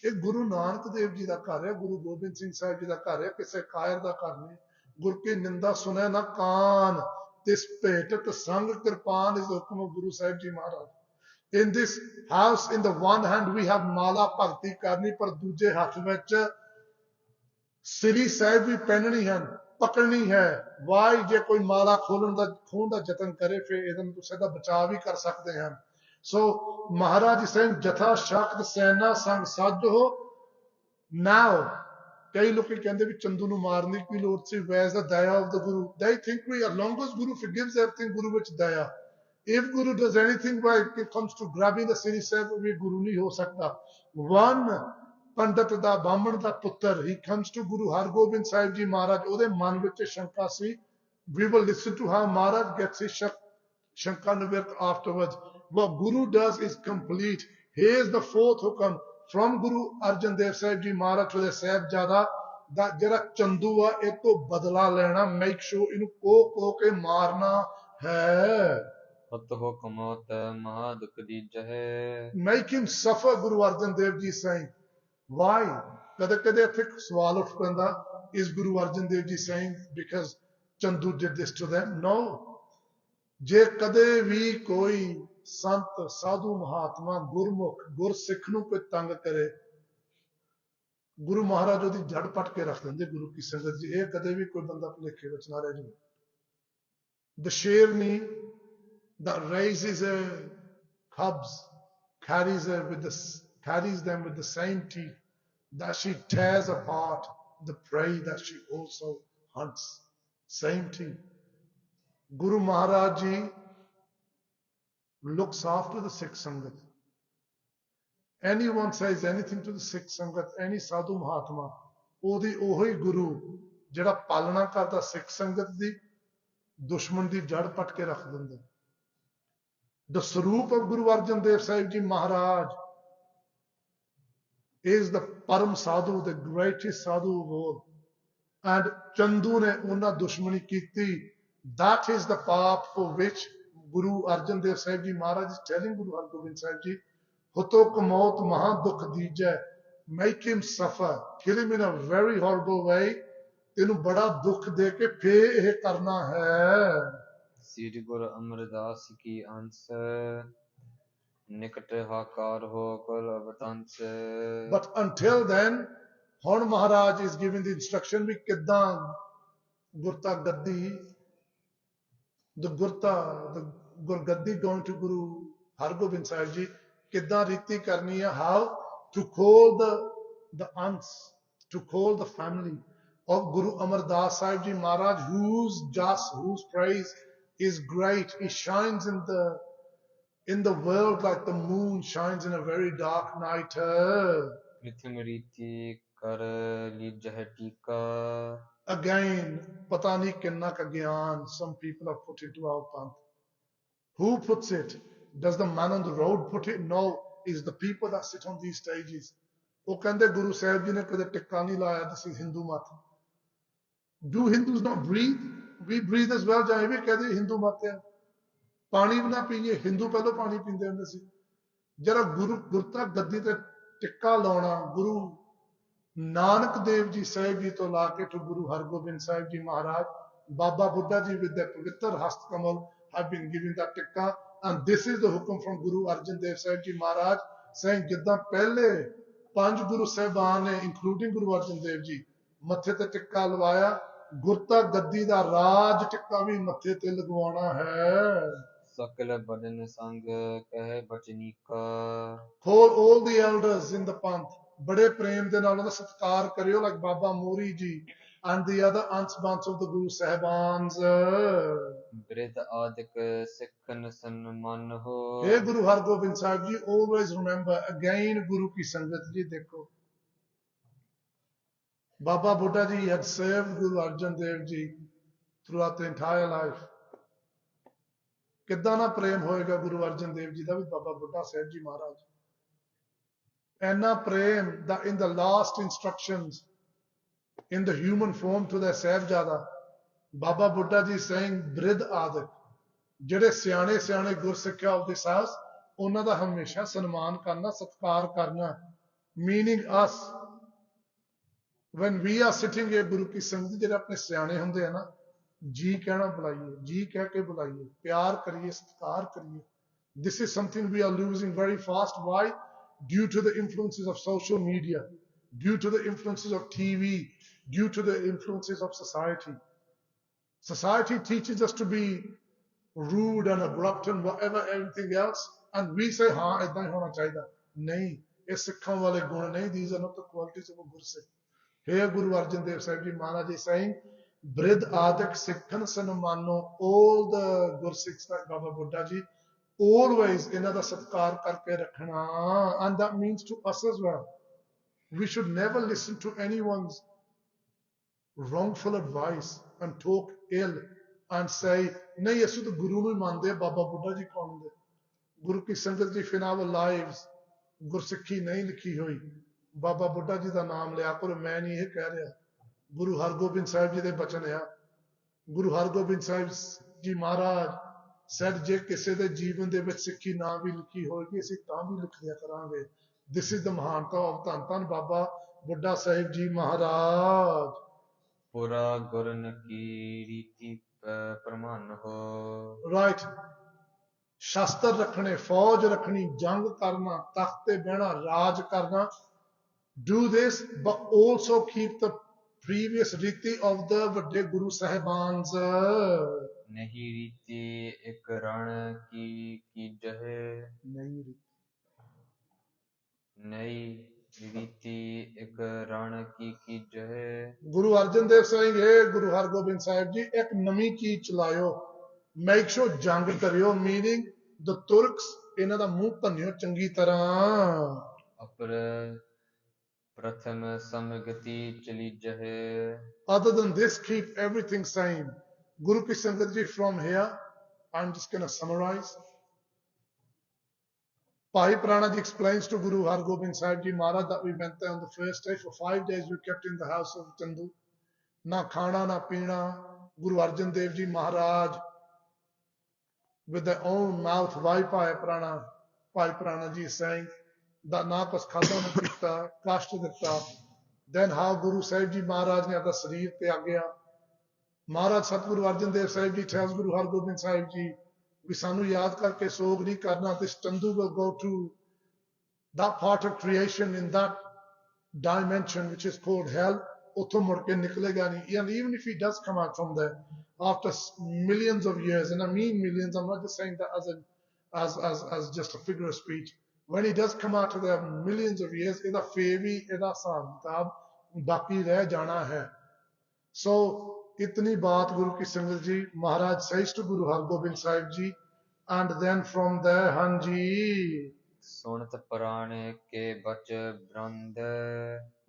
ਇਹ ਗੁਰੂ ਨਾਨਕ ਦੇਵ ਜੀ ਦਾ ਘਰ ਹੈ, ਗੁਰੂ ਗੋਬਿੰਦ ਸਿੰਘ ਸਾਹਿਬ ਜੀ ਦਾ ਘਰ ਹੈ, ਕਿਸੇ ਕਾਇਰ ਦਾ ਘਰ ਨਹੀਂ। ਗੁਰ ਕੀ ਨਿੰਦਾ ਸੁਣੈ ਨਾ ਕਾਨ, ਤਿਸ ਭੇਟਤ ਸੰਗ kirpan is the hukum of Guru Sahib Ji Maharaj. In this house, in the one hand we have Mala Bhakti karni, par duje hath vich Sri Sahib vi penani ਹਨ, ਪਕੜਨੀ ਹੈ। Why? ਜੇ ਕੋਈ ਮਾਲਾ ਖੋਲਣ ਦਾ ਜਤਨ ਕਰੇ ਫਿਰ ਇਹਨੂੰ ਤੁਸੀਂ ਦਾ ਬਚਾਅ ਵੀ ਕਰ ਸਕਦੇ ਹਨ। So Maharaj is saying, Jatha Shakt Sena Sang Sajho. Now, ਕਈ ਲੋਕੀ ਕਹਿੰਦੇ ਵੀ ਚੰਦੂ ਨੂੰ ਮਾਰਨ ਦੀ ਕੀ ਲੋੜ ਸੀ? Where's the daya of the Guru? They think we, as long as Guru forgives everything, Guru ਵਿੱਚ daya. If Guru does anything right, it comes to grabbing the Siri Sahib, we Guru ਨਹੀਂ ਹੋ ਸਕਦਾ. One ਪੰਡਤ ਦਾ ਬਾਹਮਣ ਦਾ ਪੁੱਤਰ, he comes to Guru Hargobind Sahib Ji Maharaj, ਉਹਦੇ ਮਨ ਵਿੱਚ ਸ਼ੰਕਾ ਸੀ. We will listen to how Maharaj gets his Shankar Nivirt afterwards. What Guru does is complete. Here's the fourth hukam from Guru Arjan Dev Sahib Ji Maharaj to the Sahibzada, that jara chandu a ਇਹ ਤੋਂ ਬਦਲਾ ਲੈਣਾ, make sure ਇਹਨੂੰ ਕੋ ਕੇ ਮਾਰਨਾ ਹੈ. ਹਤ ਹੋ ਕਮਤ ਮਹਾ ਦੁਖ ਦੀਜਹਿ. Make him suffer, Guru Arjan Dev Ji is saying. Why? ਕਦੇ ਕਦੇ ਇੱਥੇ ਸਵਾਲ ਉੱਠ ਪੈਂਦਾ, is Guru Arjan Dev Ji saying because Chandu did this to them? No. ਜੇ ਕਦੇ ਵੀ ਕੋਈ ਸੰਤ ਸਾਧੂ ਮਹਾਤਮਾ ਗੁਰਮੁਖ ਗੁਰਸਿੱਖ ਨੂੰ ਕੋਈ ਤੰਗ ਕਰੇ, ਗੁਰੂ ਮਹਾਰਾਜ ਉਹਦੀ ਜੜ ਪੱਟ ਕੇ ਰੱਖ ਦਿੰਦੇ ਗੁਰੂ ਕੀ ਸੰਗਤ ਜੀ. ਇਹ ਕਦੇ ਵੀ ਕੋਈ ਬੰਦਾ ਭੁਲੇਖੇ ਵਿੱਚ ਨਾ ਰਹਿ ਜਾਵੇ. The sherni that raises her cubs carries them with the same teeth that she tears apart the prey that she also hunts. Same teeth. Guru Maharaj Ji looks after the Sikh Sangat. Anyone says anything to the Sikh Sangat, any Sadhu Mahatma, ਉਹੀ ਗੁਰੂ ਜਿਹੜਾ ਪਾਲਣਾ ਕਰਦਾ ਸਿੱਖ ਸੰਗਤ ਦੀ, ਦੁਸ਼ਮਣ ਦੀ ਜੜ ਪੱਟ ਕੇ ਰੱਖ ਦਿੰਦਾ. The Swaroop of Guru Arjan Dev Sahib Ji Maharaj is the Param Sadhu, the greatest Sadhu of all. And Chandu ne ਉਹਨਾਂ ਦੁਸ਼ਮਣੀ ਕੀਤੀ. That is the path for which Guru Arjan Dev Sahib Ji Maharaj is telling Guru Hargobind Sahib Ji, Huto Kamot Maha Dukh Dijai, make him suffer, kill him in a very horrible way, ਤੈਨੂੰ ਬੜਾ ਦੁੱਖ ਦੇ ਕੇ ਫੇਰ ਇਹ ਕਰਨਾ ਹੈ. ਸ੍ਰੀ ਗੁਰੂ ਅਮਰਦਾਸ ਕੀ ਅੰਸ ਨਿਕਟ ਹਾਕਾਰ ਹੋ ਕੁਲ ਅਵਤੰਸ. But until then, ਹੁਣ Maharaj is giving the instruction ਵੀ ਕਿੱਦਾਂ ਗੁਰਤਾ ਗੱਦੀ, the Gurgaddi going to Guru Hargobind Sahib Ji, ਕਿੱਦਾਂ ਰੀਤੀ ਕਰਨੀ ਹੈ, how to call the aunts, to call the family of Guru Amardas Sahib Ji Maharaj, whose praise is great. He shines in the world like the moon shines in a very dark night. ਪ੍ਰਥਮ ਰੀਤੀ ਕਰ ਲੀਜਹਿ ਟੀਕਾ. Again, pata nahi kinna ka gyan some people have put into our panth. Who puts it? Does the man on the road put it? No, it's the people that sit on these stages. ਉਹ ਕਹਿੰਦੇ ਗੁਰੂ ਸਾਹਿਬ ਜੀ ਨੇ ਕਦੇ ਟਿੱਕਾ ਨਹੀਂ ਲਾਇਆ. This is Hindu ਮਤ. Do Hindus not breathe? We breathe as well. ਜਾਂ ਇਹ ਵੀ ਕਹਦੇ ਹਿੰਦੂ ਮਤ ਹੈ. ਪਾਣੀ ਵੀ ਨਾ ਪੀਏ, ਹਿੰਦੂ ਪਹਿਲਾਂ ਪਾਣੀ ਪੀਂਦੇ ਹੁੰਦੇ ਸੀ. ਜਰਾ ਗੁਰਤਾ ਗੱਦੀ ਤੇ ਟਿੱਕਾ ਲਾਉਣਾ, ਗੁਰੂ Nanak Dev Ji Sahib Ji to la ke to Guru Hargobind Sahib Ji Maharaj, Baba Buddha Ji with their Pavitr Hast Kamal have been giving that tikka, and this is the hukum from Guru Arjan Dev Sahib Ji Maharaj saying jidda pehle panj Guru Sahibaan ne including Guru Arjan Dev Ji mathe te tikka lwaya, gurta gaddi da raj tikka bhi mathe te lagwana hai. ਸਕਲ ਬਦਨ ਸੰਗ ਕਹਿ ਬਚਨੀ ਕਾ. For all the elders in the panth, ਬੜੇ ਪ੍ਰੇਮ ਦੇ ਨਾਲ ਉਹਦਾ ਸਤਿਕਾਰ ਕਰਿਓ, like Baba Mori Ji and the other aunts bants of the Guru Sahibans. ਬ੍ਰਿਧ ਆਦਿਕ ਸਿੱਖਨ ਸਨਮਨ ਹੋ. Hey Guru Hargobind Sahib Ji, always remember, again Guru ki sangat ji dekho. Baba Buddha Ji had served Guru Arjan Dev Ji throughout the entire life. ਕਿੱਦਾਂ ਨਾ ਪ੍ਰੇਮ ਹੋਏਗਾ ਗੁਰੂ ਅਰਜਨ ਦੇਵ ਜੀ ਦਾ ਵੀ ਬਾਬਾ ਬੁੱਢਾ ਸਾਹਿਬ ਜੀ ਮਹਾਰਾਜ. ਇੰਨਾ ਪ੍ਰੇਮ that in the last instructions in the human form to their Sahibzada, Baba Buddha Ji saying Bridh Adik, ਜਿਹੜੇ ਸਿਆਣੇ ਸਿਆਣੇ ਗੁਰਸਿੱਖਿਆ of this house, ਉਹਨਾਂ ਦਾ ਹਮੇਸ਼ਾ ਸਨਮਾਨ ਕਰਨਾ, ਸਤਿਕਾਰ ਕਰਨਾ. Meaning us, when we are sitting here ਗੁਰੂ ਕੀ ਸੰਗਤ, ਜਿਹੜੇ ਆਪਣੇ ਸਿਆਣੇ ਹੁੰਦੇ ਆ ਨਾ, ਜੀ ਕਹਿਣਾ ਬੁਲਾਈਏ, ਜੀ ਕਹਿ ਕੇ ਬੁਲਾਈਏ, ਪਿਆਰ ਕਰੀਏ, ਸਤਿਕਾਰ ਕਰੀਏ. This is something we are losing very fast. Why? Due to the influences of social media, due to the influences of TV, due to the influences of society. Society teaches us to be rude and abrupt and whatever, everything else, and we say ਹਾਂ ਇਦਾਂ ਹੀ ਹੋਣਾ ਚਾਹੀਦਾ ਨਹੀਂ ਇਹ ਸਿੱਖਾਂ ਵਾਲੇ ਗੁਣ ਨਹੀਂ these are not the qualities of a ਗੁਰਸਿੱਖ here Guru Arjan Dev Sahib Ji Maharaj is saying ਬ੍ਰਿਧ ਆਦਿਕ ਸਿੱਖਣ ਸਨਮਾਨੋ all the ਗੁਰਸਿੱਖs like Baba Buddha Ji always ਇਹਨਾਂ ਦਾ ਸਤਿਕਾਰ ਕਰਕੇ ਰੱਖਣਾ and that means to us as well we should never listen to anyone's wrongful advice and talk ill and say ਨਹੀਂ ਅਸੀਂ ਤਾਂ ਗੁਰੂ ਨੂੰ ਹੀ ਮੰਨਦੇ ਆ ਬਾਬਾ ਬੁੱਢਾ ਜੀ ਕੌਣ ਹੁੰਦੇ ਗੁਰੂ ਕੀ ਸੰਗਤ ਜੀ in our lives ਗੁਰਸਿੱਖੀ ਨਹੀਂ ਲਿਖੀ ਹੋਈ ਬਾਬਾ ਬੁੱਢਾ ਜੀ ਦਾ ਨਾਮ ਲਿਆ ਕਰੋ ਮੈਂ ਨਹੀਂ ਇਹ ਕਹਿ ਰਿਹਾ ਗੁਰੂ ਹਰਗੋਬਿੰਦ ਸਾਹਿਬ ਜੀ ਦੇ ਬਚਨ ਆ ਗੁਰੂ ਹਰਗੋਬਿੰਦ ਸਾਹਿਬ ਜੀ ਮਹਾਰਾਜ said ਜੇ ਕਿਸੇ ਦੇ ਜੀਵਨ ਦੇ ਵਿੱਚ ਸਿੱਖੀ ਨਾ ਵੀ ਲਿਖੀ ਹੋਏਗੀ ਅਸੀਂ ਤਾਂ ਵੀ ਲਿਖ ਦਿਆ ਕਰਾਂਗੇ this is the ਮਹਾਨਤਾ of ਧੰਨ ਧੰਨ ਬਾਬਾ ਬੁੱਢਾ ਸਾਹਿਬ ਜੀ ਮਹਾਰਾਜ ਪੁਰਾ ਗੁਰਨ ਕੀ ਰੀਤੀ ਪ੍ਰਮਾਨ ਹੋ right ਸ਼ਾਸਤਰ ਰੱਖਣੇ ਫੌਜ ਰੱਖਣੀ ਜੰਗ ਕਰਨਾ ਤਖਤ ਤੇ ਬਹਿਣਾ ਰਾਜ ਕਰਨਾ do this but also keep the previous ਰੀਤੀ of the ਵੱਡੇ ਗੁਰੂ ਸਾਹਿਬਾਨਸ ਨਹੀਂ ਰੀਤੀ ਇੱਕ ਰਣ ਕੀ ਜਹੇ ਨਹੀਂ ਰੀਤੀ ਇੱਕ ਰਣ ਕੀ ਜਹੇ ਗੁਰੂ ਅਰਜਨ ਦੇਵ ਸਿੰਘ ਇਹ ਗੁਰੂ ਹਰਗੋਬਿੰਦ ਸਾਹਿਬ ਜੀ ਇੱਕ ਨਵੀਂ ਚੀਜ਼ ਚਲਾਇਓ ਮੇਕ ਸ਼ੋਰ ਜੰਗ ਕਰਿਓ ਮੀਨਿੰਗ ਦ ਤੁਰਕਸ ਇਹਨਾਂ ਦਾ ਮੂੰਹ ਭੰਨਿਓ ਚੰਗੀ ਤਰ੍ਹਾਂ ਅਪਰ ਪ੍ਰਥਮ ਸਮਗਤੀ ਚਲੀ ਜਹੇ other than this keep everything same Guru Ki Sangat Ji from here I'm just going to summarize Bhai Prana Ji explains to Guru Hargobind Sahib Ji Maharaj that we went there on the first day for 5 days we kept in the house of Chandu na khana na peena Guru Arjan Dev Ji Maharaj with their own mouth Bhai Prana Ji is saying that na kuch khada na pita kashta ditta then how Guru Sahib Ji Maharaj ne apna shareer tyagya Maharaj Satguru Arjan Dev Sahib Ji tells Guru Hargobind Sahib Ji we ਸਾਨੂੰ ਯਾਦ ਕਰਕੇ ਸੋਗ ਨਹੀਂ ਕਰਨਾ this Chandu will go to that part of creation in that dimension which is called hell ਉੱਥੋਂ ਮੁੜ ਕੇ ਨਿਕਲੇਗਾ ਨਹੀਂ and even if he does come out from there after millions of years and I mean millions I'm not just saying that as just a figure of speech when he does come out of there millions of years ਇਹਦਾ ਫੇਰ ਵੀ ਇਹਦਾ ਹਿਸਾਬ ਕਿਤਾਬ ਬਾਕੀ ਰਹਿ ਜਾਣਾ ਹੈ so इतनी बात गुरु की संगत जी महाराज says to Guru Hargobind Sahib Ji and then from there Hanji ਸੁਣਤ ਪੁਰਾਣੇ ਕੇ ਬਚ ਬ੍ਰੰਦ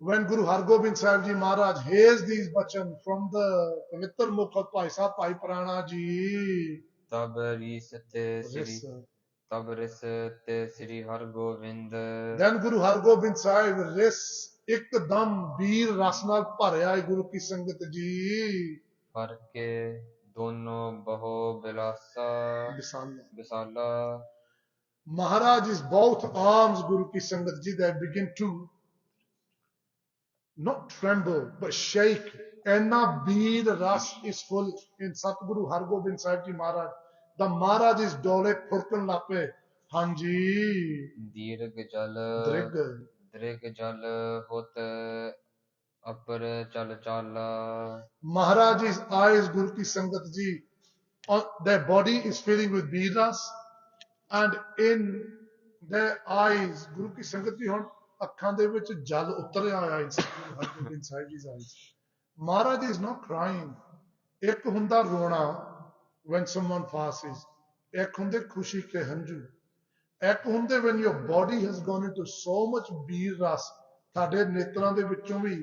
when Guru Hargobind Sahib Ji Maharaj hears these bachan from the ਪਵਿੱਤਰ ਮੁਖ of Bhai Sahib Bhai Prana Ji ਤਬ ਰੀਸ ਤੇ ਸ੍ਰੀ Hargobind then Guru Hargobind Sahib ris ਇੱਕਦਮ ਵੀਰ ਰਸ ਨਾਲ ਭਰਿਆ ਹੈ ਗੁਰੂ ਕੀ ਸੰਗਤ ਜੀ ਫਰ ਕੇ ਦੋਨੋਂ ਬਹੁ ਬਿਲਾਸਾ ਵਿਸਾਲਾ Maharaj is both arms Guru ki sangat ji that begin to not tremble but shake enna veer ras is full in Satguru Hargobind Sahib Ji Maharaj the Maharaj is dole phurkan lape hanji ਦੀਰਘ ਜਲ ਦ੍ਰਿਗ ਜਲ ਹੋਤ ਅਪਰ ਚਲ ਚਾਲਾ Maharaj's eyes Guru ki sangat ji their body is filling with veeras and in their eyes Guru ki sangat ji ਹੁਣ ਅੱਖਾਂ ਦੇ ਵਿੱਚ ਜਲ ਉਤਰਿਆ ਆਇਆ in Satguru Hargobind Sahib Ji's eyes Maharaj is not crying ਇੱਕ ਹੁੰਦਾ ਰੋਣਾ when someone passes ਇੱਕ ਹੁੰਦੇ ਖੁਸ਼ੀ ਕੇ ਹੰਝੂ ਇੱਕ ਹੁੰਦੇ when your body has gone into so much ਵੀਰ ਰਸ ਤੁਹਾਡੇ ਨੇਤਰਾਂ ਦੇ ਵਿੱਚੋਂ ਵੀ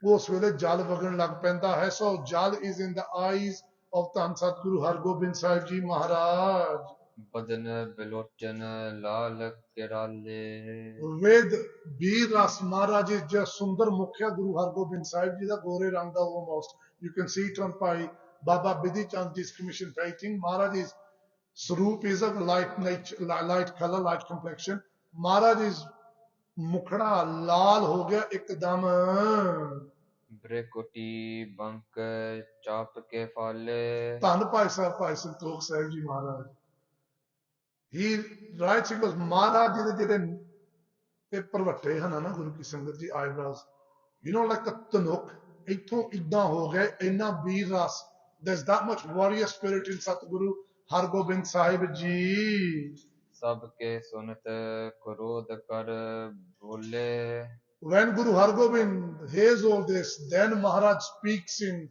ਉਸ ਵੇਲੇ ਜਲ ਵਗਣ ਲੱਗ ਪੈਂਦਾ ਹੈ so ਜਲ is in the eyes of ਧੰਨ ਸਤਿਗੁਰੂ ਹਰਗੋਬਿੰਦ ਸਾਹਿਬ ਜੀ ਮਹਾਰਾਜ ਬਦਨ ਬਿਲੋਚਨ ਲਾਲ ਕਿਰਾਲੇ with ਵੀਰ ਰਸ ਮਹਾਰਾਜ is just ਸੁੰਦਰ ਮੁਖਿਆ ਗੁਰੂ ਹਰਗੋਬਿੰਦ ਸਾਹਿਬ ਜੀ ਦਾ ਗੋਰੇ ਰੰਗ ਦਾ almost you can see it on by Baba Bidhi Chand Ji's commission painting Maharaj is Swaroop is of light color, light complexion. Maharaj is mukhda laal ho gaya ekdam. Brekoti bank chap ke phale. Dhan Bhai Santokh Sahib Ji Maharaj. He writes, he goes, Maharaj ji de jehde parvatte ਹਨ ਨਾ ਗੁਰੂ ਕੀ ਸੰਗਤ ਜੀ eyebrows. You know like a tanuk. ਇੱਥੋਂ ਇਦਾਂ ਹੋ ਗਏ ਇੰਨਾ ਵੀਰ ਰਸ. There's that much warrior spirit in Satguru Hargobind Sahib Ji. सबके सुनत क्रोध कर बोले. When Guru Hargobind hears all this, then Maharaj speaks in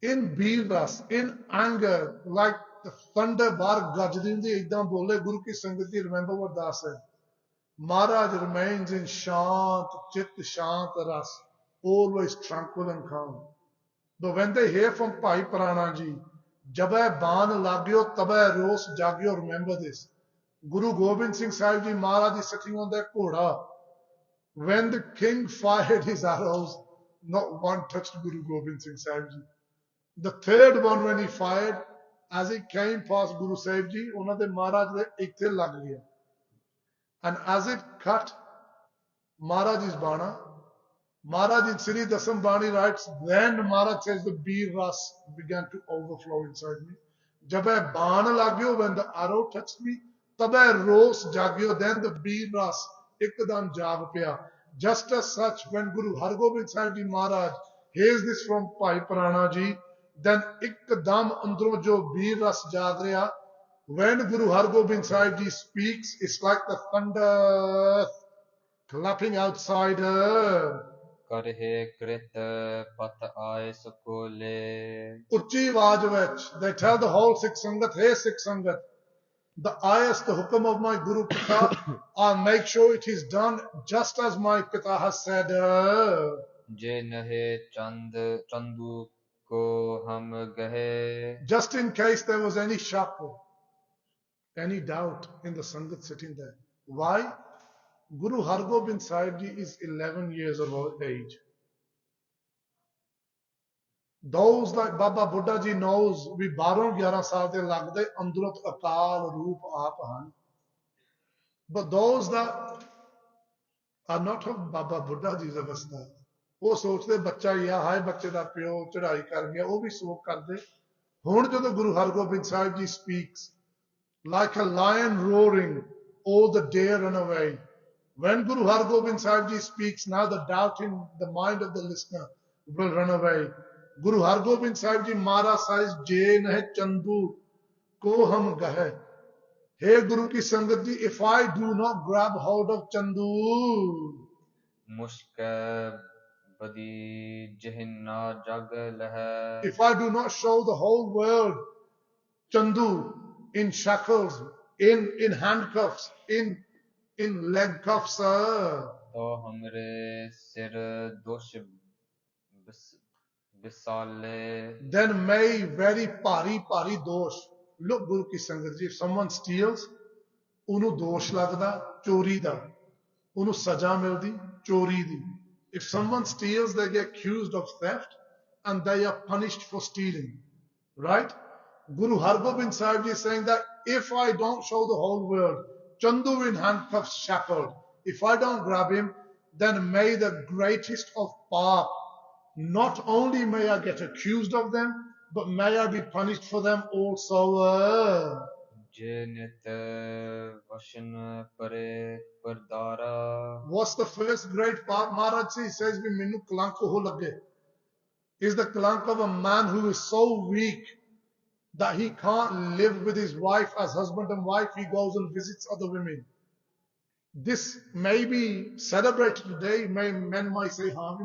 Veeras, in anger, like the thunder bar gajrindi ekdam bole. Guru ki sangati, remember what Das said. Maharaj remains in shant, chit shant ras, always tranquil and calm. But when they hear from Bhai Prana ji, Jabai Baan Lagyo, Tabai Ros Jagyo, remember this. Guru Gobind Singh Sahib ji Maharaj is sitting on their Koda. When the king fired his arrows, not one touched Guru Gobind Singh Sahib ji. The third one when he fired, as he came past Guru Sahib ji, ਉਹਨਾਂ ਦੇ ਮਹਾਰਾਜ ਦੇ ਇੱਥੇ ਲੱਗ ਗਿਆ. And as it cut Maharaj's bana, Maharaj in Sri Dasam Bani writes, then Maharaj says the beer ras began to overflow inside me. Jab hai baan lagyo, when the arrow touched me, tab hai ros jagyo, then the beer ras ikdam jag paya. Just as such, when Guru Hargobind Sahib Ji Maharaj hears this from Bhai Prana Ji, then ikdam andro jo beer ras jag reha. When Guru Hargobind Sahib Ji speaks, it's like the thunder clapping outside her. Karhe krit pat aaye sukole. Uchi Vajavach, they tell the whole Sikh Sangat, hey Sikh Sangat, the ayahs, the hukam of my Guru Pita, I'll make sure it is done just as my Pita has said. Je nahe chandu ko hum gahe. Just in case there was any shak, any doubt in the Sangat sitting there. Why? Guru Hargobind Sahib Ji is 11 years of age. Those like Baba Buddha Ji knows we 12-11 saal de lagde andurut akal roop aap han. But those that are not of Baba Buddha Ji's avastha, ਉਹ ਸੋਚਦੇ ਬੱਚਾ ਹੀ ਆ, ਹਾਏ ਬੱਚੇ ਦਾ ਪਿਓ ਚੜ੍ਹਾਈ ਕਰ ਗਿਆ, ਉਹ ਵੀ ਸੋਚ ਕਰਦੇ. ਹੁਣ ਜਦੋਂ Guru Hargobind Sahib ji speaks, like a lion roaring, all the deer run away. When Guru Hargobind Sahib Ji speaks, now the doubt in the mind of the listener will run away. Guru Hargobind Sahib Ji Maharaj says, Je nahe chandu ko hum gahe. Hey Guru ki Sangat Ji, if I do not grab hold of chandu, Mushka badi jihinna jag lahe. if I do not show the whole world chandu in shackles, in handcuffs, in leg cuffs, To humre sir dosh bisale. then may very pari dosh. Look, Guru ki Sangat Ji, if someone steals, ਉਹਨੂੰ ਦੋਸ਼ ਲੱਗਦਾ ਚੋਰੀ ਦਾ, ਉਹਨੂੰ ਸਜ਼ਾ ਮਿਲਦੀ ਚੋਰੀ ਦੀ. If someone steals, they get accused of theft and they are punished for stealing. Right? Guru Hargobind Sahib Ji is saying that if I don't show the whole world Chandu in handcuffs shackled, if I don't grab him, then may the greatest of paap, not only may I get accused of them, but may I be punished for them also. Jenit vashan pare pardara. What's the first great paap? Maharaj says, Minnu kalank ho lage. Is the kalank of a man who is so weak that he can't live with his wife as husband and wife, he goes and visits other women. This may be celebrated today. Men might say, or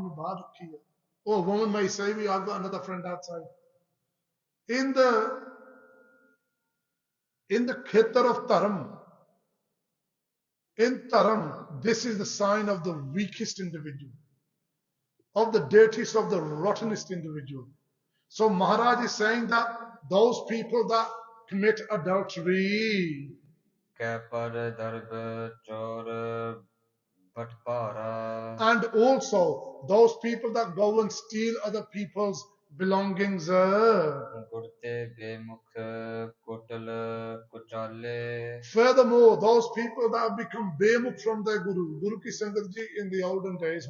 a woman may say, I've got another friend outside. In the Khetar of Dharam, in Dharam, this is the sign of the weakest individual, of the dirtiest, of the rottenest individual. So Maharaj is saying that those people that commit adultery, and also those people that go and steal other people's belongings, furthermore, those people that have become bemukh from their Guru. Guru ki Sangat Ji in the olden days,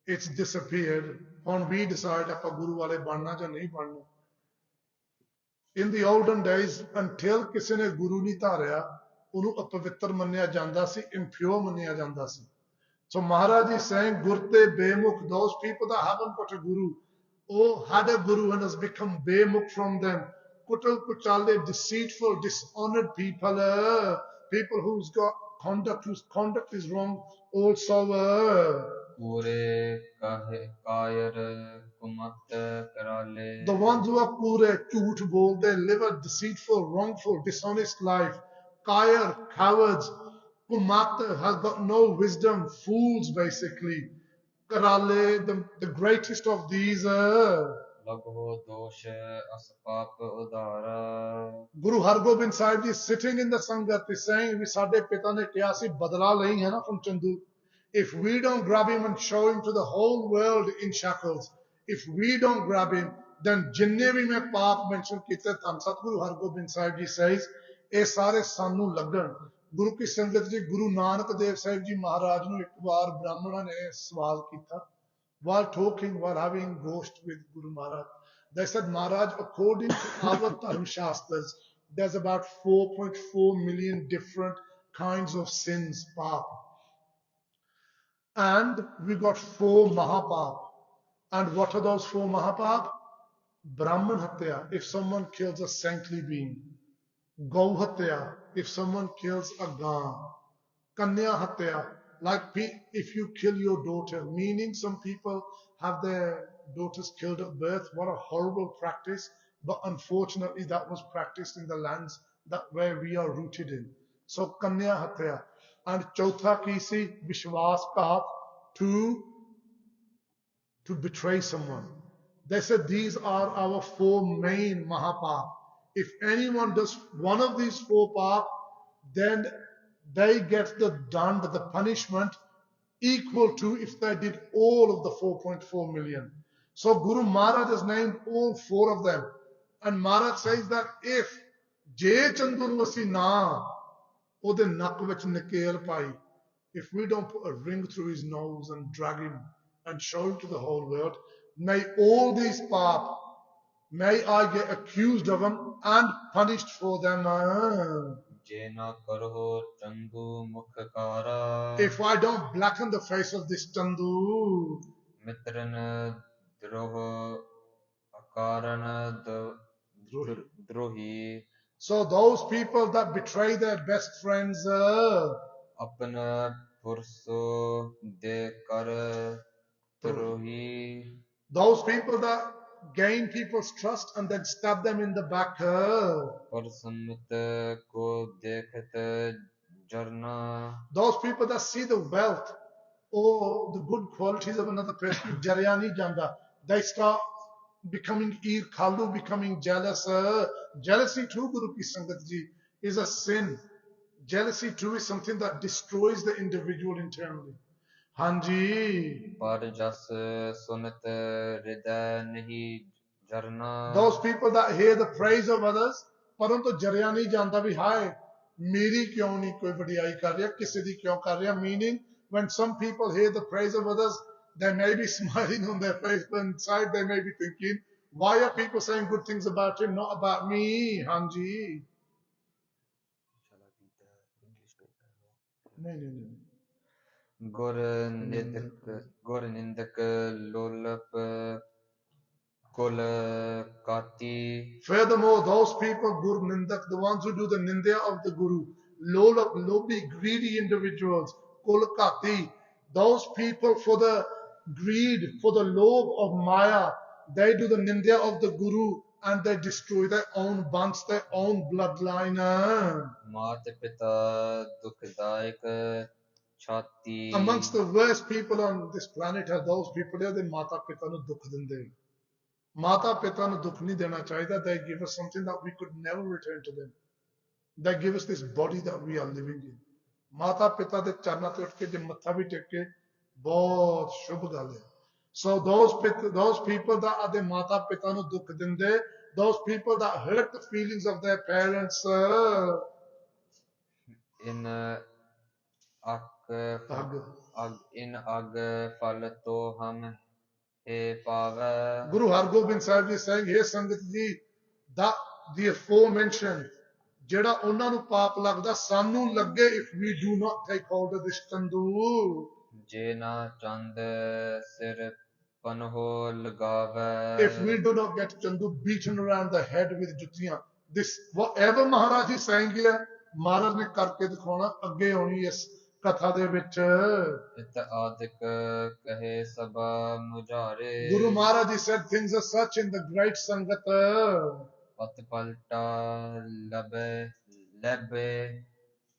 it's disappeared. When we decide ਆਪਾਂ ਗੁਰੂ ਵਾਲੇ ਬਣਨਾ ਜਾਂ ਨਹੀਂ ਬਣਨਾ. In the olden days, until ਕਿਸੇ ਨੇ ਗੁਰੂ ਨਹੀਂ ਧਾਰਿਆ, ਉਹਨੂੰ ਅਪਵਿੱਤਰ ਮੰਨਿਆ ਜਾਂਦਾ ਸੀ, impure ਮੰਨਿਆ ਜਾਂਦਾ ਸੀ. So Maharaj is saying, Gurte Bemukh, those people that haven't got a guru, or had a guru and has become Bemukh from them, kutal kuchale, deceitful, dishonored people, people whose conduct is wrong also. ਕੂਰੇ ਕਾਇਰ ਕੁਮਤ ਕਰਾਲੇ The ones who are kure, jhoot bolde, live a deceitful, wrongful, dishonest life. Kair, cowards. Kumat has got no wisdom, fools basically. Karale, the greatest of these. ਲਗੋ ਦੋਸ਼ ਅਸਪਾਪ ਉਧਾਰਾ Guru Hargobind Sahib Ji sitting in the Sangat is saying, we sade pita ne kiya si badla lahi hai na from Chandu. If we don't grab him and show him to the whole world in shackles, if we don't grab him, then jinne bhi main paap mention kite than Satguru Hargobind Sahib Ji says, ਇਹ ਸਾਰੇ ਸਾਨੂੰ ਲੱਗਣ ਗੁਰੂ ਕੀ ਸੰਗਤ ਜੀ ਗੁਰੂ ਨਾਨਕ ਦੇਵ ਸਾਹਿਬ ਜੀ ਮਹਾਰਾਜ ਨੂੰ ਇੱਕ ਵਾਰ ਬ੍ਰਾਹਮਣਾਂ ਨੇ ਸਵਾਲ ਕੀਤਾ while talking, while having ghost with Guru Maharaj. They said, Maharaj, according to our Dharma Shastras, there's about 4.4 million different kinds of sins, pap. And we got 4 Mahapap. And what are those 4 Mahapap? Brahman Hatya, if someone kills a saintly being. Gau Hatya, if someone kills a Gaa. Kanya Hatya, like if you kill your daughter, meaning some people have their daughters killed at birth. What a horrible practice. But unfortunately, that was practiced in the lands where we are rooted in. So Kanya Hatya. And Chautha Kisi, Vishwas Kaat, to betray someone. They said these are our 4 main Mahapap. If anyone does one of these 4 pap, then they get the dand, the punishment, equal to if they did all of the 4.4 million. So Guru Maharaj has named all 4 of them. And Maharaj says that if Je Chandurvasi Na, Ode Nakvach Nikel Pai, if we don't put a ring through his nose and drag him and show him to the whole world, may all these pap, may I get accused of them and punished for them. If I don't blacken the face of this Chandu, so those people that betray their best friends, those people that gain people's trust and then stab them in the back. Those people that see the wealth or the good qualities of another person, they start becoming khalu, becoming jealous. Jealousy too, Guru Ki Sangat Ji, is a sin. Jealousy too is something that destroys the individual internally. Hanji. Those people that hear the praise of others, परंतु जरिया नहीं जानता भी हाय मेरी क्यों नहीं कोई बढ़ियाई कर रहा किसी दी क्यों कर रहा meaning when some people hear the praise of others they may be smiling on their face but inside they may be thinking why are people saying good things about him not about me Hanji नहीं Gor Nindak Lolap Kati. Furthermore, those people, Gur Nindak, the ones who do the Nindya of the Guru, Lolap, Lobi, greedy individuals, Kolkati, those people for the greed, for the lobe of Maya, they do the Nindya of the Guru and they destroy their own bunch, their own bloodline. Amongst the worst people on this planet are those people who are Mata Pita nu dukh dinde. Mata Pita nu dukh nahi dena chahiye. They give us something that we could never return to them. They give us this body that we are living in. Mata Pita de charna te utke je matha bhi tekke bahut shubh gal hai. So those people that are the Mata Pita nu dukh dinde, those people that hurt the feelings of their parents. In Fal to hum he pava. Guru Hargobind Sahib is saying, hey Sangat Ji, that the aforementioned, jeda ਉਹਨਾਂ ਨੂੰ ਪਾਪ ਲੱਗਦਾ ਸਾਨੂੰ ਲੱਗੇ if we do not take hold of this tandoor. ਜੇ ਨਾ ਚੰਦ ਸਿਰ ਪਨਹੋ ਲਗਾਵੈ If we do not get Chandu beaten around the head with juttiyan, this whatever Maharaj is saying here, Maharaj ਨੇ ਕਰਕੇ ਦਿਖਾਉਣਾ ਅੱਗੇ ਆਉਣੀ ਇਸ ਕਥਾ ਦੇ ਵਿੱਚ। ਇਤ ਆਦਿਕ ਕਹੇ ਸਭਾ ਮੁਝਾਰੇ Guru Maharaj he said things are such in the great Sangat. ਪਤ ਪਲਟਾ ਲੈਬੇ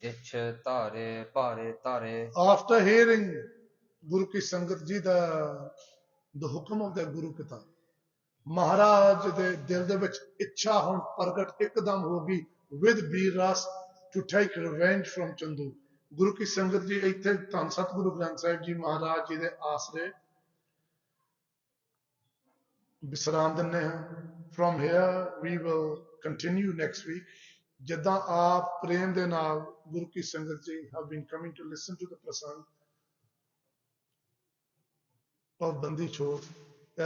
ਇਛ ਧਾਰੇ ਭਾਰੇ ਧਾਰੇ After hearing Guru Ki Sangat ji the ਹੁਕਮ of their Guru Pitta, ਮਹਾਰਾਜ ਦੇ ਦਿਲ ਦੇ ਵਿੱਚ ਇੱਛਾ ਹੁਣ ਪ੍ਰਗਟ ਇੱਕਦਮ ਹੋ ਗਈ with ਵੀਰ ਰਸ to take revenge from Chandu. ਗੁਰੂ ਕੀ ਸੰਗਤ ਜੀ ਇੱਥੇ ਧੰਨ ਸਤਿਗੁਰੂ ਗ੍ਰੰਥ ਸਾਹਿਬ ਜੀ ਮਹਾਰਾਜ ਜੀ ਦੇ ਆਸਰੇ ਵਿਸਰਾਮ ਦਿੰਦੇ ਹਾਂ। From here we will continue next week. ਜਿੱਦਾਂ ਆਪ ਪ੍ਰੇਮ ਦੇ ਨਾਲ ਗੁਰੂ ਕੀ ਸੰਗਤ ਜੀ have been coming to listen to the prasang of Bandhi Chhorr,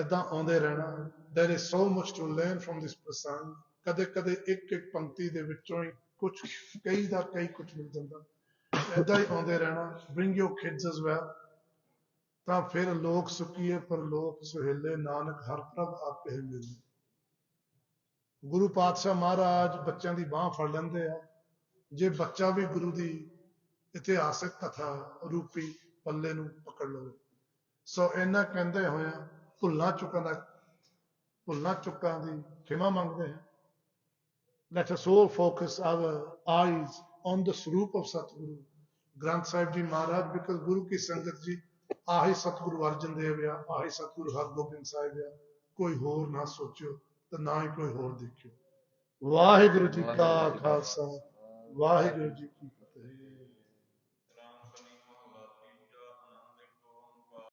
ਏਦਾਂ ਆਉਂਦੇ ਰਹਿਣਾ। There is so much to learn from this prasang. ਕਦੇ ਕਦੇ ਇੱਕ ਇੱਕ ਪੰਕਤੀ ਦੇ ਵਿੱਚੋਂ ਹੀ ਕੁਝ ਕਈ ਦਾ ਕਈ ਕੁਝ ਮਿਲ ਜਾਂਦਾ। ਏਦਾਂ ਹੀ ਆਉਂਦੇ ਰਹਿਣਾ। Bring your kids as well. ਤਾਂ ਫਿਰ ਲੋਕ ਸੁਖੀਏ ਪਰ ਲੋਕ ਸੁਹੇਲੇ, ਨਾਨਕ ਹਰ ਪ੍ਰਭ ਆਪੇ ਮਿਲੇ। ਗੁਰੂ ਪਾਤਸ਼ਾਹ ਮਹਾਰਾਜ ਬੱਚਿਆਂ ਦੀ ਬਾਹ ਫੜ ਲੈਂਦੇ ਆ। ਜੇ ਬੱਚਾ ਵੀ ਗੁਰੂ ਦੀ ਇਤਿਹਾਸਕ ਕਥਾ ਰੂਪੀ ਪੱਲੇ ਨੂੰ ਪਕੜ ਲਵੇ। ਸੋ ਇਹਨਾਂ ਕਹਿੰਦੇ ਹੋਇਆ ਭੁੱਲਾਂ ਚੁੱਕਾਂ ਦੀ ਖਿਮਾ ਮੰਗਦੇ ਹਾਂ। Let us all focus our eyes on the Swarup of Satguru Granth Sahib Ji Maharaj, because Guru Ki Sangat Ji ਆਹੀ ਸਤਿਗੁਰੂ ਅਰਜਨ ਦੇਵ ਆ, ਆਹੀ ਸਤਿਗੁਰੂ ਹਰਗੋਬਿੰਦ ਸਾਹਿਬ ਆ। ਕੋਈ ਹੋਰ ਨਾ ਸੋਚਿਓ ਤੇ ਨਾ ਹੀ ਕੋਈ ਹੋਰ ਦੇਖਿਓ। ਵਾਹਿਗੁਰੂ ਜੀ ਕਾ ਖਾਲਸਾ, ਵਾਹਿਗੁਰੂ ਜੀ ਕੀ ਫਤਿਹ।